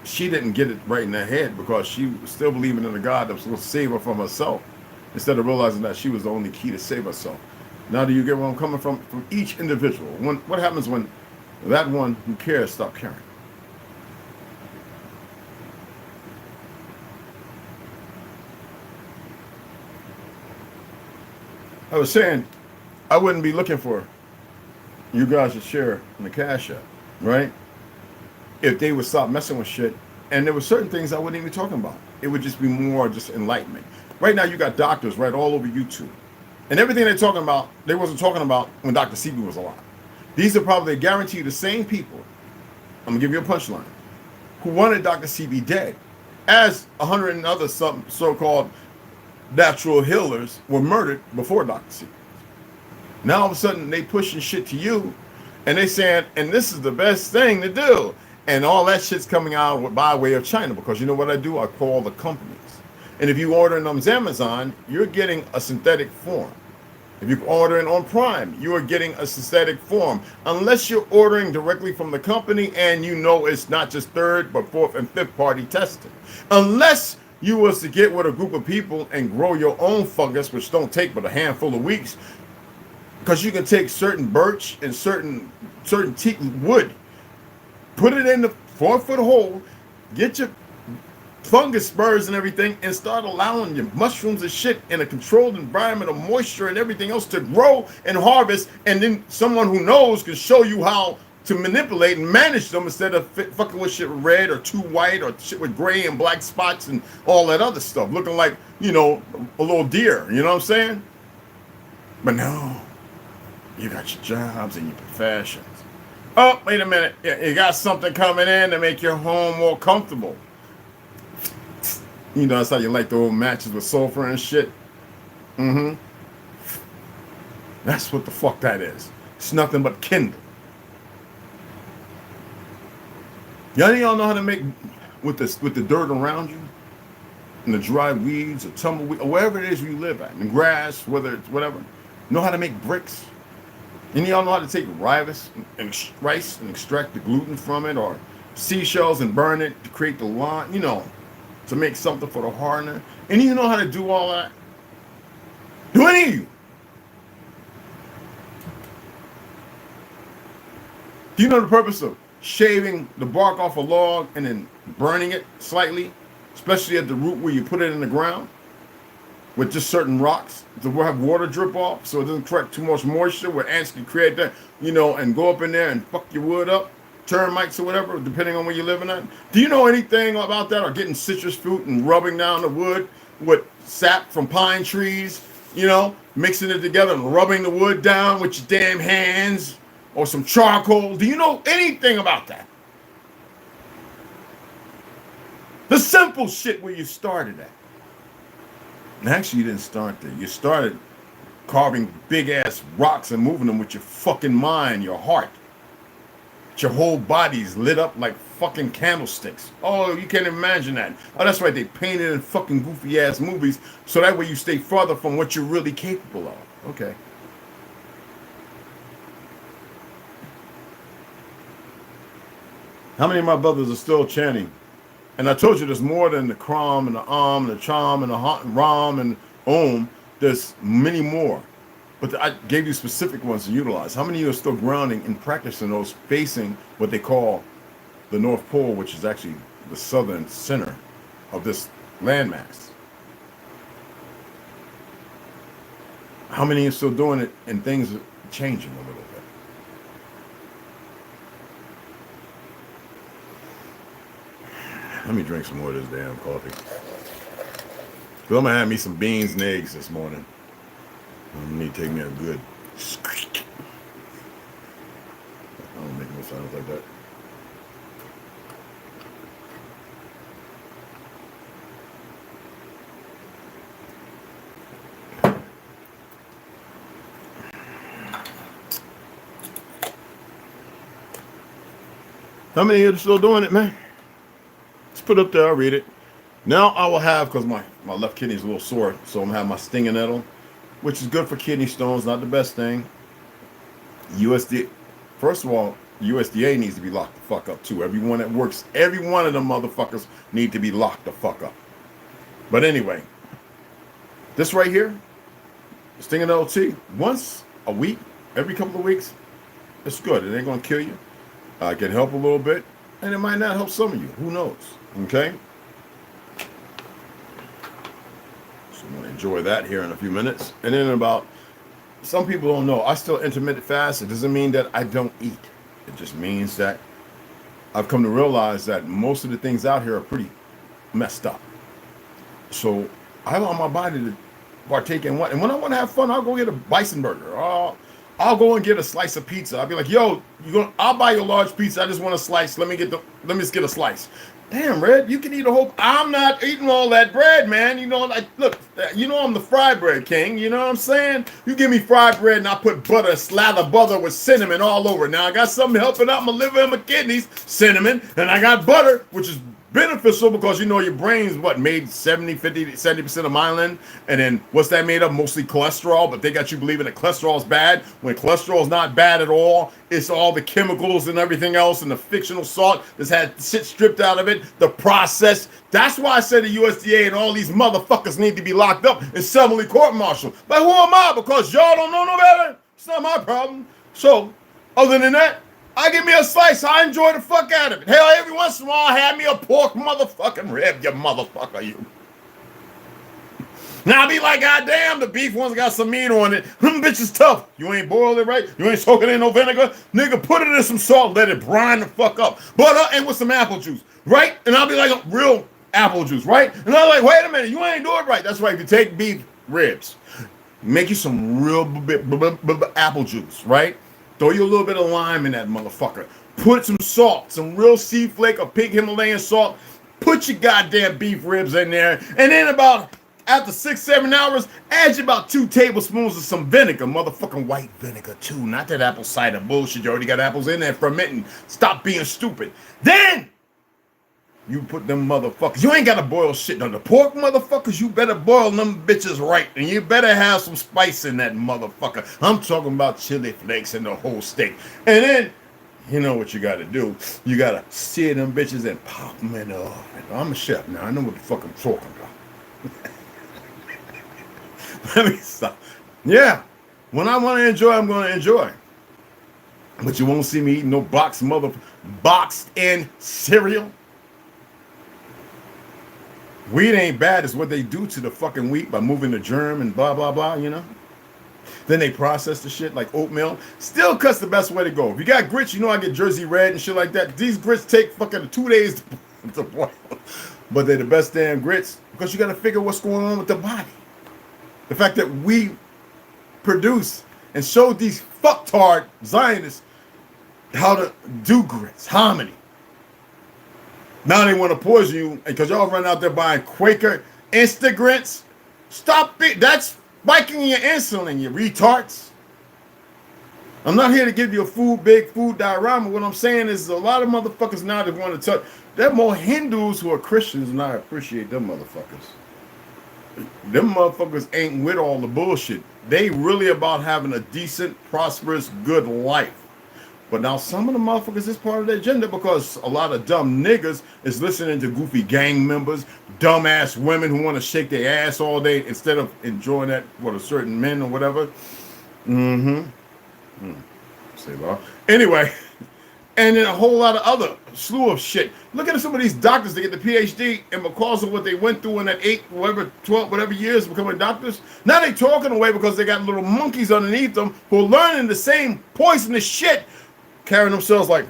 Speaker 5: she didn't get it right in her head because she was still believing in a God that was going to save her from herself, instead of realizing that she was the only key to save herself. Now do you get where I'm coming from? From each individual. What happens when that one who cares stop caring? I was saying I wouldn't be looking for you guys to share in the Cashapp, right? If they would stop messing with shit, and there were certain things I wouldn't even be talking about. It would just be more just enlightenment. Right now you got doctors right all over YouTube. And everything they're talking about, they wasn't talking about when Dr. CB was alive. These are probably, guarantee, the same people, I'm going to give you a punchline, who wanted Dr. CB dead, as 100 and other so-called natural healers were murdered before Dr. CB. Now all of a sudden they pushing shit to you, and they saying, and this is the best thing to do. And all that shit's coming out by way of China, because you know what I do? I call the companies. And if you order on Amazon, you're getting a synthetic form. If you're ordering on Prime, you are getting a synthetic form. Unless you're ordering directly from the company and you know it's not just third, but fourth and fifth party tested. Unless you was to get with a group of people and grow your own fungus, which don't take but a handful of weeks, because you can take certain birch and certain teak wood, put it in the 4-foot hole, get your fungus spurs and everything, and start allowing your mushrooms and shit in a controlled environment of moisture and everything else to grow and harvest, and then someone who knows can show you how to manipulate and manage them instead of fucking with shit red or too white or shit with gray and black spots and all that other stuff, looking like, a little deer, you know what I'm saying? But no, you got your jobs and your professions. Oh, wait a minute, you got something coming in to make your home more comfortable. That's how you like the old matches with sulfur and shit. That's what the fuck that is. It's nothing but kindle. Y'all know how to make with the dirt around you, and the dry weeds or tumbleweed or wherever it is you live at, and grass, whether it's whatever. Know how to make bricks. And y'all know how to take rice and extract the gluten from it, or seashells and burn it to create the lime, to make something for the hardener. And you know how to do all that? Do any of you? Do you know the purpose of shaving the bark off a log and then burning it slightly, especially at the root where you put it in the ground, with just certain rocks to have water drip off so it doesn't collect too much moisture where ants can create that, and go up in there and fuck your wood up, termites or whatever, depending on where you're living at. Do you know anything about that, or getting citrus fruit and rubbing down the wood with sap from pine trees, mixing it together and rubbing the wood down with your damn hands, or some charcoal? Do you know anything about that? The simple shit where you started at. And actually, you didn't start there. You started carving big-ass rocks and moving them with your fucking mind, your heart. Your whole body's lit up like fucking candlesticks. Oh, you can't imagine that. Oh, that's right. They painted in fucking goofy-ass movies so that way you stay farther from what you're really capable of. Okay. How many of my brothers are still chanting? And I told you there's more than the Kram and the and the Cham and the Ram and Om. There's many more. But I gave you specific ones to utilize. How many of you are still grounding and practicing those facing what they call the North Pole, which is actually the southern center of this landmass? How many are still doing it and things are changing a little bit? Let me drink some more of this damn coffee. I'm gonna have me some beans and eggs this morning. I need to take me a good squeak. I don't make no sounds like that. How many of you are still doing it, man? Let's put up there, I'll read it. Now I will have, because my left kidney is a little sore, so I'm gonna have my stinging nettle, which is good for kidney stones, not the best thing. USDA, first of all, USDA needs to be locked the fuck up too. Everyone that works, every one of them motherfuckers need to be locked the fuck up. But anyway, this right here, stinging nettle tea, once a week, every couple of weeks, it's good. It ain't gonna kill you. It can help a little bit, and it might not help some of you. Who knows? Okay? So I'm going to enjoy that here in a few minutes. And then about, some people don't know, I still intermittent fast. It doesn't mean that I don't eat. It just means that I've come to realize that most of the things out here are pretty messed up. So I allow my body to partake in what. And when I want to have fun, I'll go get a bison burger. I'll go and get a slice of pizza. I'll be like, yo, I'll buy you a large pizza. I just want a slice. Let me just get a slice. Damn, Red, you can eat a whole. I'm not eating all that bread, man. You know, like, look, you know I'm the fried bread king. You know what I'm saying? You give me fried bread and I put butter, slather butter with cinnamon all over. Now I got something helping out my liver and my kidneys, cinnamon, and I got butter, which is beneficial because you know your brain's what made 70% of myelin, and then what's that made of? Mostly cholesterol, but they got you believing that cholesterol is bad when cholesterol is not bad at all. It's all the chemicals and everything else and the fictional salt that's had shit stripped out of it, the process. That's why I said the USDA and all these motherfuckers need to be locked up and summarily court-martialed. But who am I? Because y'all don't know no better? It's not my problem. So, other than that, I give me a slice. I enjoy the fuck out of it. Hell, every once in a while, I have me a pork motherfucking rib, you motherfucker, you. Now I be like, goddamn, the beef one's got some meat on it. Them bitches tough. You ain't boiled it right. You ain't soaking it in no vinegar. Nigga, put it in some salt. Let it brine the fuck up. Butter and with some apple juice, right? And I'll be like, real apple juice, right? And I'm like, wait a minute, you ain't doing it right. That's right. If you take beef ribs, make you some real apple juice, right? Throw you a little bit of lime in that motherfucker. Put some salt, some real sea flake or pink Himalayan salt. Put your goddamn beef ribs in there. And then about, after 6-7 hours, add you about 2 tablespoons of some vinegar. Motherfucking white vinegar too. Not that apple cider bullshit. You already got apples in there fermenting. Stop being stupid. Then you put them motherfuckers. You ain't got to boil shit on the pork, motherfuckers. You better boil them bitches right. And you better have some spice in that motherfucker. I'm talking about chili flakes and the whole steak. And then, you know what you got to do. You got to sear them bitches and pop them in the oven. I'm a chef now. I know what the fuck I'm talking about. Let me stop. Yeah. When I want to enjoy, I'm going to enjoy. But you won't see me eating no boxed in cereal. Wheat ain't bad. It's what they do to the fucking wheat by moving the germ and blah, blah, blah, you know? Then they process the shit like oatmeal. Still cuts the best way to go. If you got grits, you know I get Jersey Red and shit like that. These grits take fucking 2 days to boil. But they're the best damn grits because you got to figure what's going on with the body. The fact that we produce and show these fucktard Zionists how to do grits, hominy. Now they want to poison you because y'all run out there buying Quaker Instagrants. Stop it. That's spiking your insulin, you retards. I'm not here to give you a big food diorama. What I'm saying is a lot of motherfuckers now that want to touch. There are more Hindus who are Christians, and I appreciate them motherfuckers. Them motherfuckers ain't with all the bullshit. They really about having a decent, prosperous, good life. But now some of the motherfuckers is part of their agenda because a lot of dumb niggas is listening to goofy gang members, dumbass women who want to shake their ass all day instead of enjoying that with a certain men or whatever. Say well. Anyway, and then a whole lot of other slew of shit. Look at some of these doctors that get the PhD and because of what they went through in that 8, whatever, 12, whatever years becoming doctors. Now they talking away because they got little monkeys underneath them who are learning the same poisonous shit, carrying themselves like,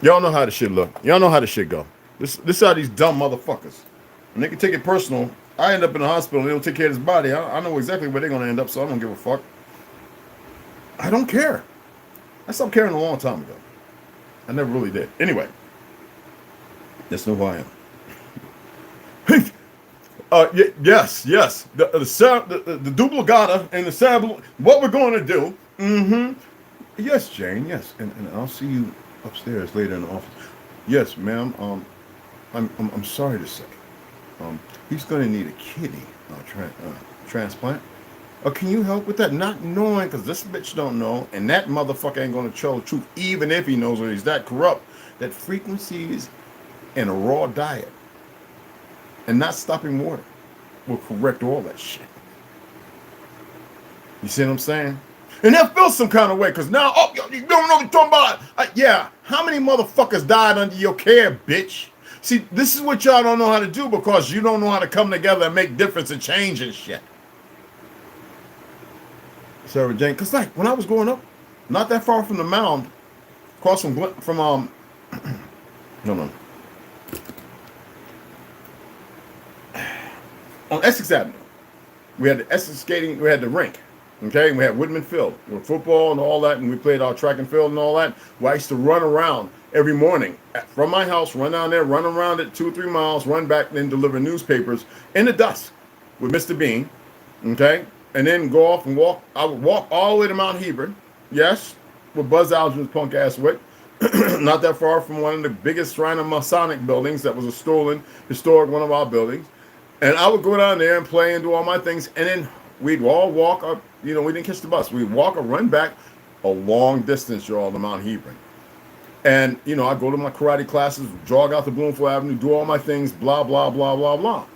Speaker 5: y'all know how the shit look. Y'all know how the shit go. This how these dumb motherfuckers. And they can take it personal. I end up in the hospital and they don't take care of his body. I know exactly where they're going to end up, so I don't give a fuck. I don't care. I stopped caring a long time ago. I never really did. Anyway, that's who I am. Yes. The duplicata and the sample. What we're going to do. Yes, Jane. Yes, and I'll see you upstairs later in the office. Yes, ma'am. I'm sorry to say, he's going to need a kidney transplant. Can you help with that? Not knowing, because this bitch don't know, and that motherfucker ain't going to tell the truth, even if he knows that he's that corrupt, that frequencies in a raw diet and not stopping water will correct all that shit. You see what I'm saying? And that feels some kind of way, because now, you don't know what you're talking about. Yeah, how many motherfuckers died under your care, bitch? See, this is what y'all don't know how to do because you don't know how to come together and make difference and change and shit. Sarah Jane, because like when I was growing up, not that far from the mound, across from no, on Essex Avenue, we had the Essex skating, we had the rink, okay, and we had Woodman Field with football and all that, and we played our track and field and all that. Well, I used to run around every morning from my house, run down there, run around it 2 or 3 miles, run back, then deliver newspapers in the dusk with Mr. Bean, okay. And then go off and walk. I would walk all the way to Mount Hebron. Yes, with Buzz Aldrin's punk ass with. Not that far from one of the biggest shrine of Masonic buildings that was a stolen, historic one of our buildings. And I would go down there and play and do all my things. And then we'd all walk up. We didn't catch the bus. We'd walk or run back a long distance, y'all, to Mount Hebron. And, I'd go to my karate classes, jog out to Bloomfield Avenue, do all my things, blah, blah, blah, blah, blah.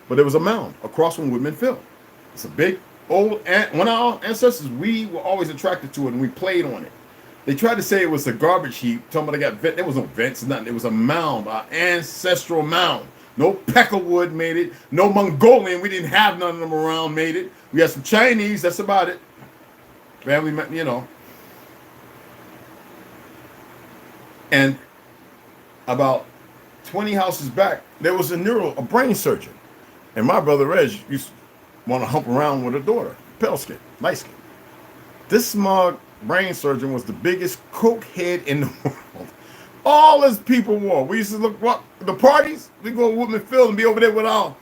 Speaker 5: But there was a mound across from Woodman Field. It's a big, old, when our ancestors, we were always attracted to it and we played on it. They tried to say it was a garbage heap. Talking about they got vent. There was no vents, nothing. It was a mound, our ancestral mound. No peckerwood made it. No Mongolian. We didn't have none of them around made it. We had some Chinese. That's about it. Family, And about 20 houses back, there was a brain surgeon. And my brother Reg used to want to hump around with a daughter, pale skin, light skin. This smug brain surgeon was the biggest coke head in the world. All his people wore. We used to look the parties. We go to Woodman Field and be over there with our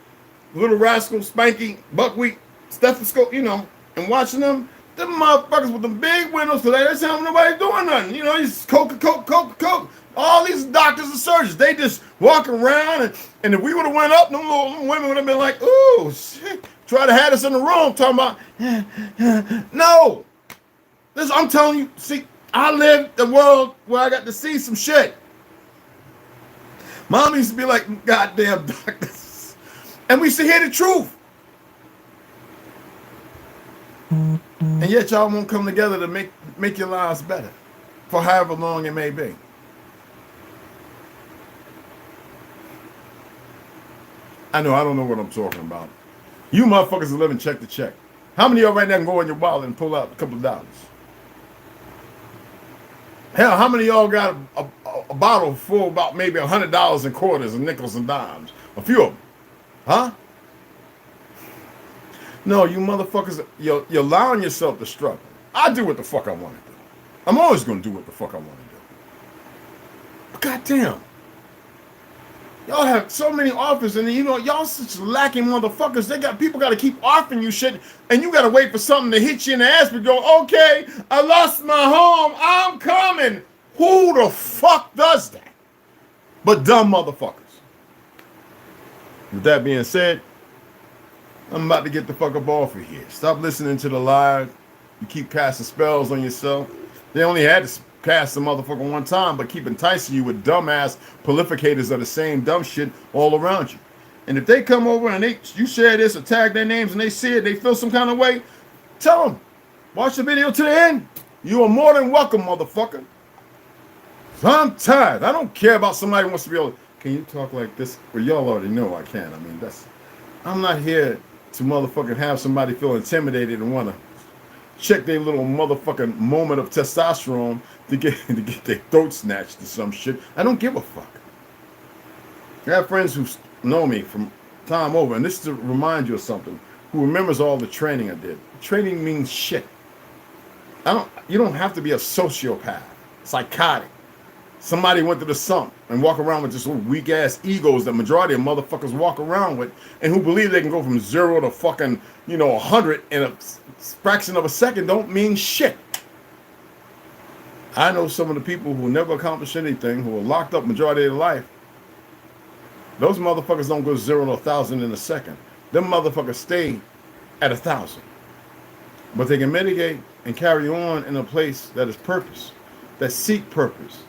Speaker 5: little rascal, Spanky, Buckwheat, stethoscope, and watching them. Them motherfuckers with them big windows, because they didn't have nobody doing nothing. Just coke. All these doctors and surgeons, they just walk around, and if we would have went up, them little women would have been like, ooh, shit. Try to have us in the room talking about, no. I'm telling you, see, I lived the world where I got to see some shit. Mom used to be like, goddamn doctors. And we used to hear the truth. And yet y'all won't come together to make your lives better for however long it may be. I don't know what I'm talking about. You motherfuckers are living check to check. How many of y'all right now can go in your wallet and pull out a couple of dollars? Hell, how many of y'all got a bottle full about maybe $100 in quarters and nickels and dimes? A few of them. Huh? No, you motherfuckers, you're allowing yourself to struggle. I do what the fuck I want to do. I'm always going to do what the fuck I want to do. But goddamn. Y'all have so many offers, and y'all such lacking motherfuckers. People got to keep offering you shit, and you got to wait for something to hit you in the ass and go, okay, I lost my home, I'm coming. Who the fuck does that? But dumb motherfuckers. With that being said, I'm about to get the fuck up off of here. Stop listening to the lies. You keep casting spells on yourself. They only had to cast the motherfucker one time, but keep enticing you with dumbass prolificators of the same dumb shit all around you. And if they come over and you share this or tag their names and they see it, they feel some kind of way, tell them, watch the video to the end. You are more than welcome, motherfucker. So I'm tired. I don't care about somebody who wants to be able to, can you talk like this? Well, y'all already know I can. I mean, I'm not here to motherfucking have somebody feel intimidated and want to check their little motherfucking moment of testosterone to get their throat snatched or some shit. I don't give a fuck. I have friends who know me from time over, and this is to remind you of something, who remembers all the training I did. Training means shit. You don't have to be a sociopath, psychotic. Somebody went to the sump and walk around with just little weak ass egos that majority of motherfuckers walk around with, and who believe they can go from 0 to fucking 100 in a fraction of a second don't mean shit. I know some of the people who never accomplished anything, who are locked up majority of their life. Those motherfuckers don't go 0 to 1,000 in a second. Them motherfuckers stay at 1,000. But they can mitigate and carry on in a place that is purpose, that seek purpose.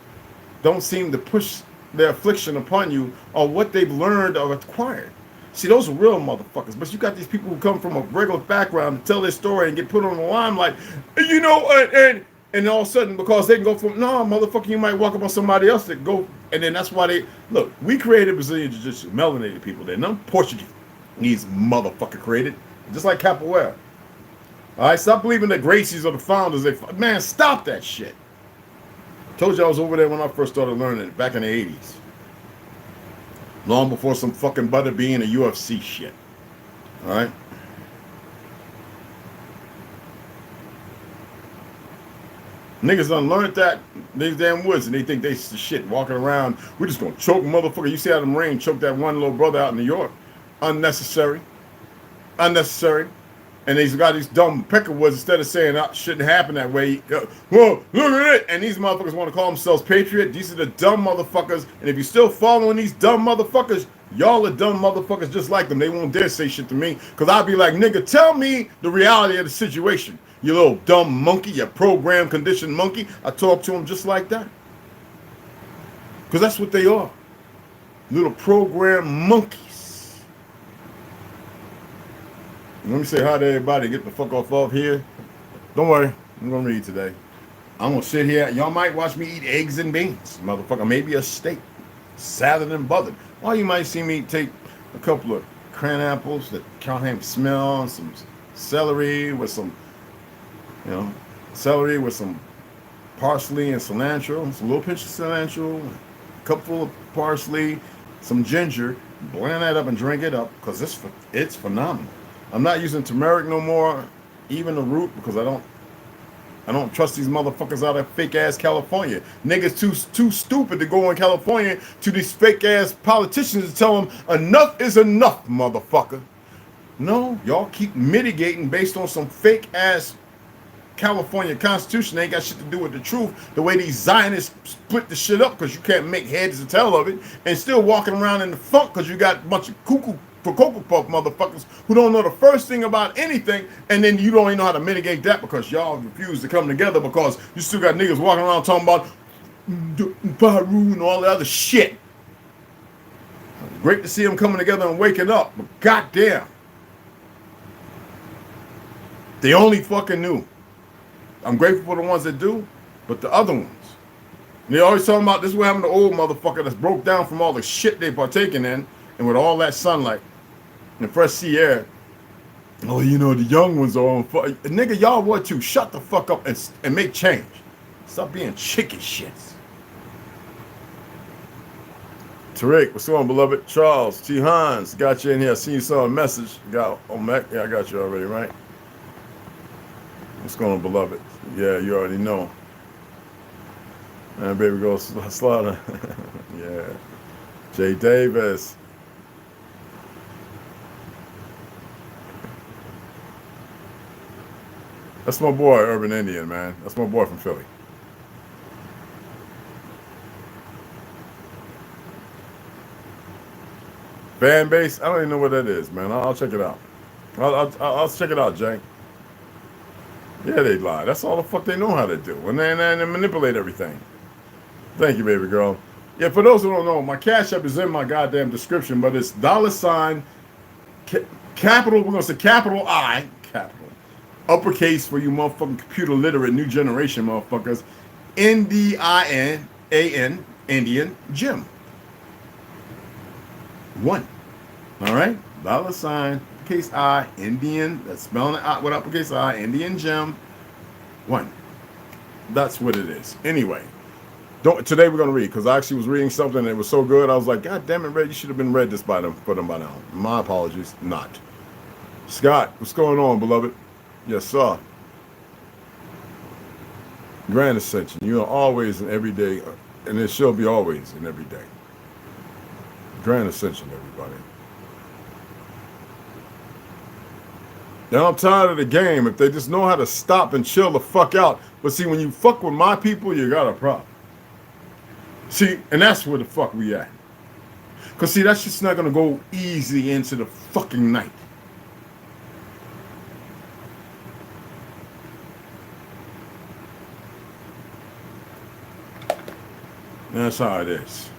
Speaker 5: Don't seem to push their affliction upon you or what they've learned or acquired. See, those are real motherfuckers. But you got these people who come from a regular background to tell their story and get put on the limelight, and all of a sudden, because they can go from, no, motherfucker, you might walk up on somebody else that go, and then that's why look, we created Brazilian Jiu-Jitsu, melanated people there. None Portuguese motherfucker created, just like Capoeira. All right, stop believing that Gracies are the founders. Man, stop that shit. Told you I was over there when I first started learning it, back in the 80s. Long before some fucking Butterbean and UFC shit. All right? Niggas done learned that in these damn woods, and they think they the shit walking around. We're just gonna choke motherfucker. You see how them rain choked that one little brother out in New York? Unnecessary. And they've got these dumb peckerwoods, instead of saying that shouldn't happen that way. Whoa, look at it! And these motherfuckers want to call themselves patriot. These are the dumb motherfuckers. And if you're still following these dumb motherfuckers, y'all are dumb motherfuckers just like them. They won't dare say shit to me, because I'll be like, nigga, tell me the reality of the situation. You little dumb monkey, you program conditioned monkey. I talk to them just like that. Because that's what they are. Little program monkeys. Let me say hi to everybody. Get the fuck off here. Don't worry. I'm going to read today. I'm going to sit here. Y'all might watch me eat eggs and beans, motherfucker. Maybe a steak. Salad and butter. Or you might see me take a couple of cran apples that can't have smell, and some celery with some, parsley and cilantro, some little pinch of cilantro, a cupful of parsley, some ginger. Blend that up and drink it up, because it's phenomenal. I'm not using turmeric no more, even the root, because I don't trust these motherfuckers out of fake ass California. Niggas too stupid to go in California to these fake ass politicians and tell them enough is enough, motherfucker. No, y'all keep mitigating based on some fake ass California Constitution. They ain't got shit to do with the truth. The way these Zionists split the shit up, because you can't make heads or tail of it, and still walking around in the funk because you got a bunch of cuckoo for Cocoa Puff motherfuckers who don't know the first thing about anything, and then you don't even know how to mitigate that because y'all refuse to come together, because you still got niggas walking around talking about Peru and all that other shit. Great to see them coming together and waking up, but goddamn, they only fucking knew. I'm grateful for the ones that do, but the other ones, they always talking about this is what happened to the old motherfucker that's broke down from all the shit they partaking in, and with all that sunlight and fresh sea air. Oh, the young ones are on fire. Nigga, y'all what too? Shut the fuck up and make change. Stop being chicken shits. Tariq, what's going on, beloved? Charles, T. Hans, got you in here. I seen you saw a message. Yeah, I got you already, right? What's going on, beloved? Yeah, you already know. And baby girl Slaughter. Yeah. Jay Davis. That's my boy, Urban Indian, man. That's my boy from Philly. Fan base? I don't even know what that is, man. I'll check it out. I'll check it out, Jay. Yeah, they lie. That's all the fuck they know how to do. And they manipulate everything. Thank you, baby girl. Yeah, for those who don't know, my Cash App is in my goddamn description, but it's $ capital, we're going to say capital I, capital, uppercase for you motherfucking computer literate new generation motherfuckers, NDIN, Indian, Jim. 1. All right? $ uppercase I, Indian, that's spelling it out with uppercase I, Indian Jim. 1. That's what it is. Anyway, today we're going to read, because I actually was reading something and it was so good, I was like, God damn it, Red, you should have been read this for them by now. My apologies, not. Scott, what's going on, beloved? Yes, sir. Grand Ascension, you are always and every day, and it shall be always and every day. Grand Ascension, everybody. Now I'm tired of the game. If they just know how to stop and chill the fuck out. But see, when you fuck with my people, you got a problem. See, and that's where the fuck we at. Because see, that's just not going to go easy into the fucking night. That's how it is.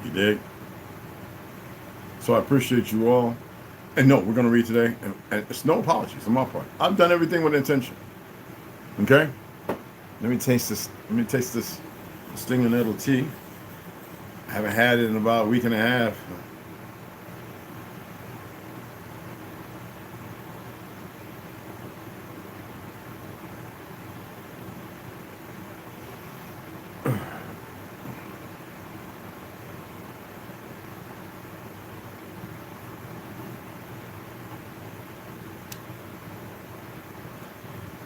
Speaker 5: You dig? So I appreciate you all. And no, we're going to read today. And it's no apologies on my part. I've done everything with intention. Okay? Let me taste this. Let me taste this stinging little tea. I haven't had it in about a week and a half.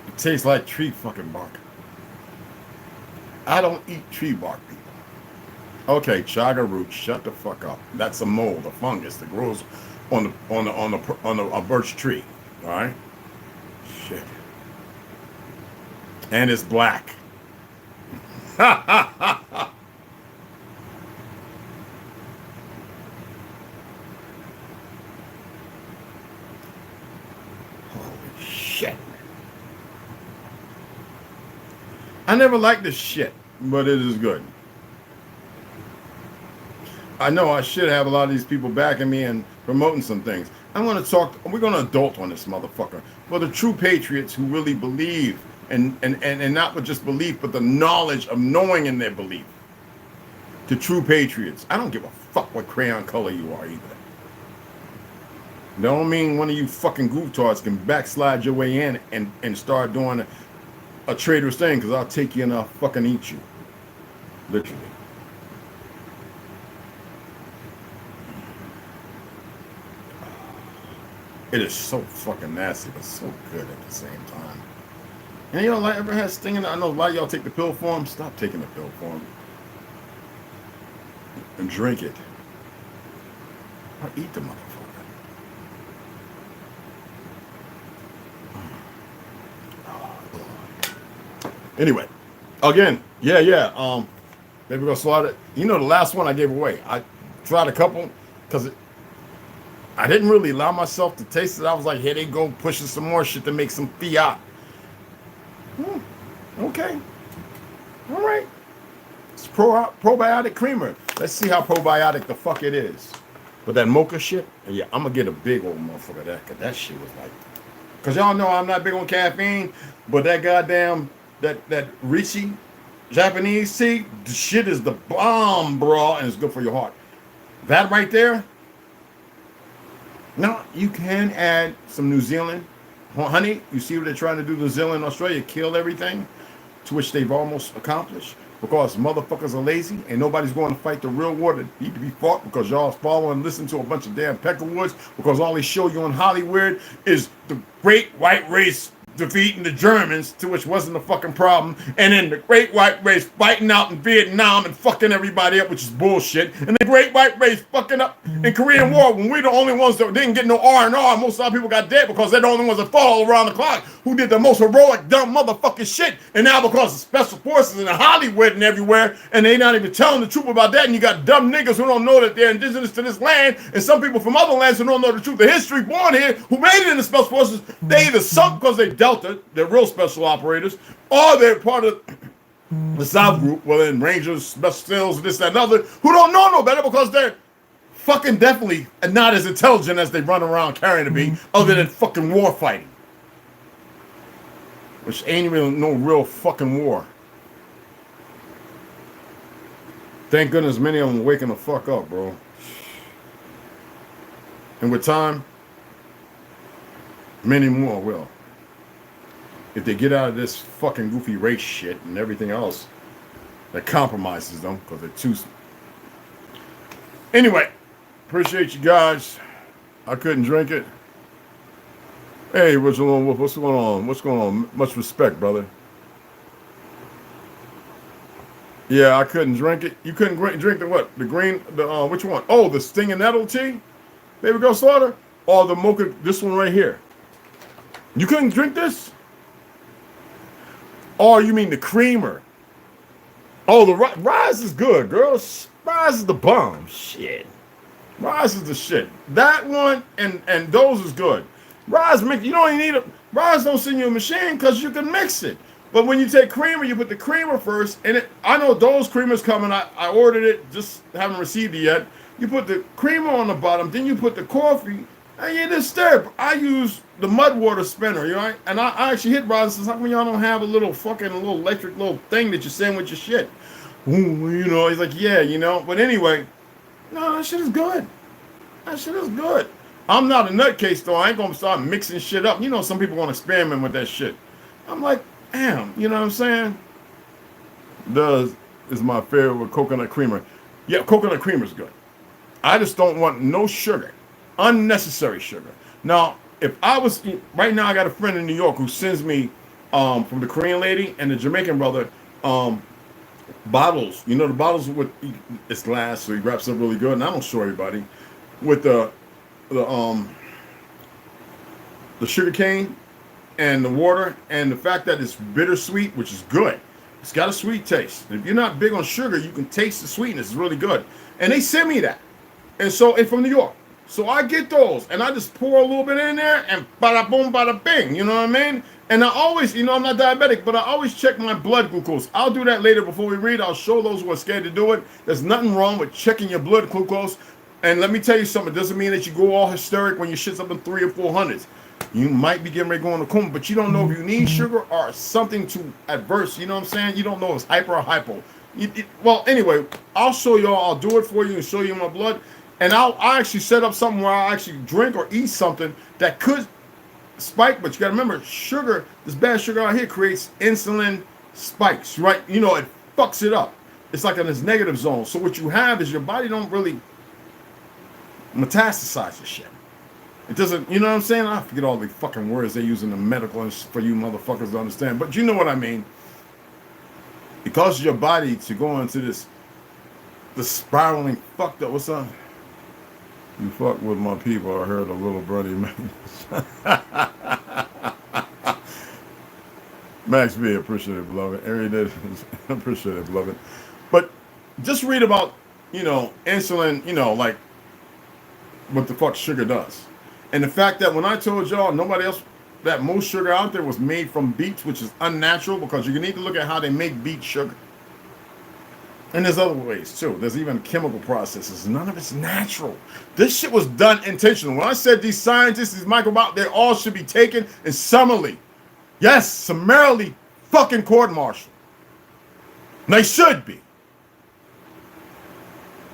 Speaker 5: It tastes like tree fucking bark. I don't eat tree bark, people. Okay, chaga root, shut the fuck up. That's a mold, a fungus that grows on a birch tree. All right. Shit. And it's black. Ha ha ha ha. Holy shit. I never liked this shit, but it is good. I know I should have a lot of these people backing me and promoting some things. I'm going to talk, we're going to adult on this motherfucker. For the true patriots who really believe, and not with just belief, but the knowledge of knowing in their belief. The true patriots. I don't give a fuck what crayon color you are either. Don't mean one of you fucking gooftards can backslide your way in and start doing a traitorous thing, because I'll take you and I'll fucking eat you. Literally. It is so fucking nasty, but so good at the same time. And you know, like, ever had stinging? I know a lot of y'all take the pill form. Stop taking the pill form. And drink it. Or eat the motherfucker. Anyway, again, yeah. Maybe we're gonna slaughter it. You know, the last one I gave away. I tried a couple because I didn't really allow myself to taste it. I was like, here they go, pushing some more shit to make some fiat. Okay. All right. It's probiotic creamer. Let's see how probiotic the fuck it is. But that mocha shit, yeah, I'm gonna get a big old motherfucker of that, because that shit was like, because y'all know I'm not big on caffeine, but that goddamn, that Richie Japanese tea, the shit is the bomb, bro, and it's good for your heart. That right there. Now, you can add some New Zealand honey. You see what they're trying to do, New Zealand, Australia, kill everything, to which they've almost accomplished, because motherfuckers are lazy and nobody's going to fight the real war that need to be fought, because y'all follow and listen to a bunch of damn peckerwoods, because all they show you on Hollywood is the great white race defeating the Germans, to which wasn't a fucking problem, and then the great white race fighting out in Vietnam and fucking everybody up, which is bullshit, and the great white race fucking up in Korean War when we're the only ones that didn't get no R&R. Most of our people got dead because they're the only ones that fall around the clock. who did the most heroic, dumb motherfucking shit. And now because of special forces in Hollywood and everywhere, and they not even telling the truth about that, and you got dumb niggas who don't know that they're indigenous to this land, and some people from other lands who don't know the truth of history, born here, who made it in the special forces, they either sunk because they Delta, they're real special operators, or they're part of the South group, well then Rangers, special skills, this, that, and other, who don't know no better because they're fucking definitely not as intelligent as they run around carrying to be, other than fucking war fighting. Which ain't even no real fucking war. Thank goodness many of them are waking the fuck up, bro. And with time, many more will. If they get out of this fucking goofy race shit and everything else that compromises them, because they're too... Anyway, appreciate you guys. I couldn't drink it. Hey, what's going on? What's going on? What's going on? Much respect, brother. Yeah, I couldn't drink it. You couldn't drink the what? The green, the which one? Oh, the Sting and Nettle tea? Baby Girl Slaughter? Or the mocha, this one right here? You couldn't drink this? Oh, you mean the creamer? Oh, the Rise is good, girls. Rise is the bomb. Shit. Rise is the shit. That one and those is good. Rise mix. You don't even need a Rise. Don't send you a machine because you can mix it. But when you take creamer, you put the creamer first. And I know those creamers coming. I ordered it, just haven't received it yet. You put the creamer on the bottom, then you put the coffee, and you just stir. I use the mud water spinner, you know, and I actually hit Rise and says, how come y'all don't have a little electric little thing that you send with your shit? Ooh, you know, he's like, yeah, you know. But anyway, no, that shit is good. That shit is good. I'm not a nutcase, though. I ain't going to start mixing shit up. You know, some people want to experiment with that shit. I'm like, damn, you know what I'm saying? Does is my favorite with coconut creamer. Yeah, coconut creamer is good. I just don't want no sugar. Unnecessary sugar. Now, if I was, right now I got a friend in New York who sends me, from the Korean lady and the Jamaican brother, bottles. You know, the bottles with, it's glass, so he wraps up really good. And I don't show everybody. With the sugar cane and the water and the fact that it's bittersweet, which is good. It's got a sweet taste. If you're not big on sugar, you can taste the sweetness. It's really good. And they send me that. And so, and from New York. So I get those and I just pour a little bit in there and bada boom, bada bing. You know what I mean? And I always, you know, I'm not diabetic, but I always check my blood glucose. I'll do that later before we read. I'll show those who are scared to do it. There's nothing wrong with checking your blood glucose. And let me tell you something. It doesn't mean that you go all hysteric when your shit's up in 300 or 400s. You might be getting ready to go in the coma, but you don't know if you need sugar or something to adverse. You know what I'm saying? You don't know if it's hyper or hypo. Well, anyway, I'll show y'all. I'll do it for you and show you my blood. And I'll actually set up something where I'll actually drink or eat something that could spike. But you got to remember, sugar, this bad sugar out here creates insulin spikes, right? You know, it fucks it up. It's like in this negative zone. So what you have is your body don't really metastasize the shit. It doesn't, you know what I'm saying? I forget all the fucking words they use in the medical for you motherfuckers to understand. But you know what I mean. It causes your body to go into this spiraling fucked up. What's up? You fuck with my people. I heard a little birdie Max B, appreciate it, beloved. Every day, appreciate it, beloved. But just read about, you know, insulin, you know, like what the fuck sugar does. And the fact that when I told y'all nobody else, that most sugar out there was made from beets, which is unnatural, because you need to look at how they make beet sugar. And there's other ways too. There's even chemical processes. None of it's natural. This shit was done intentionally. When I said these scientists, these microbiologists, they all should be taken and summarily, yes, summarily fucking court-martialed. They should be.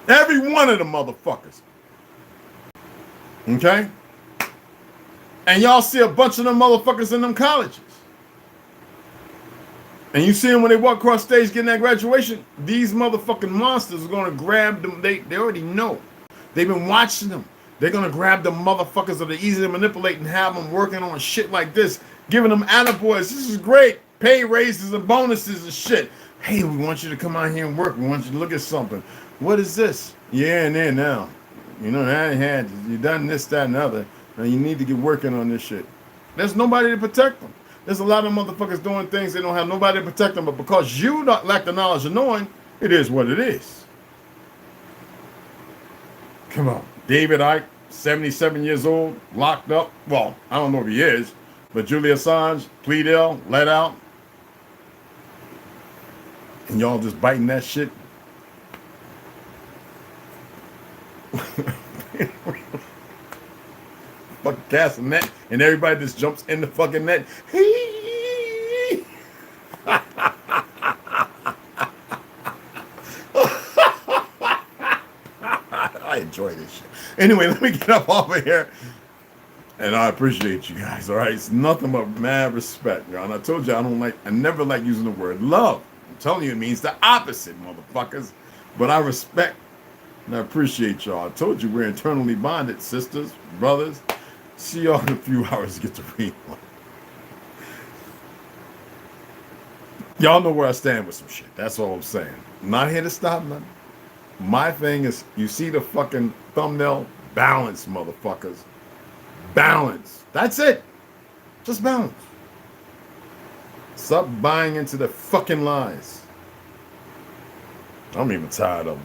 Speaker 5: Every one of them motherfuckers. Okay? And y'all see a bunch of them motherfuckers in them colleges. And you see them when they walk across stage getting that graduation, these motherfucking monsters are going to grab them. They already know. They've been watching them. They're going to grab the motherfuckers that are easy to manipulate and have them working on shit like this, giving them attaboys. This is great. Pay raises and bonuses and shit. Hey, we want you to come out here and work. We want you to look at something. What is this? Yeah, and there now. You know, you done this, that, and other. And you need to get working on this shit. There's nobody to protect them. There's a lot of motherfuckers doing things they don't have nobody to protect them, but because you don't lack the knowledge of knowing, it is what it is. Come on. David Icke, 77 years old, locked up. Well, I don't know if he is, but Julian Assange, plead ill, let out. And y'all just biting that shit. Fucking cast a net, and everybody just jumps in the fucking net. I enjoy this shit. Anyway, let me get up off of here. And I appreciate you guys, all right? It's nothing but mad respect, y'all. And I told you I never like using the word love. I'm telling you, it means the opposite, motherfuckers. But I respect and I appreciate y'all. I told you we're internally bonded, sisters, brothers. See y'all in a few hours to get to read one. Y'all know where I stand with some shit. That's all I'm saying. I'm not here to stop nothing. My thing is, you see the fucking thumbnail? Balance, motherfuckers. Balance. That's it. Just balance. Stop buying into the fucking lies. I'm even tired of them.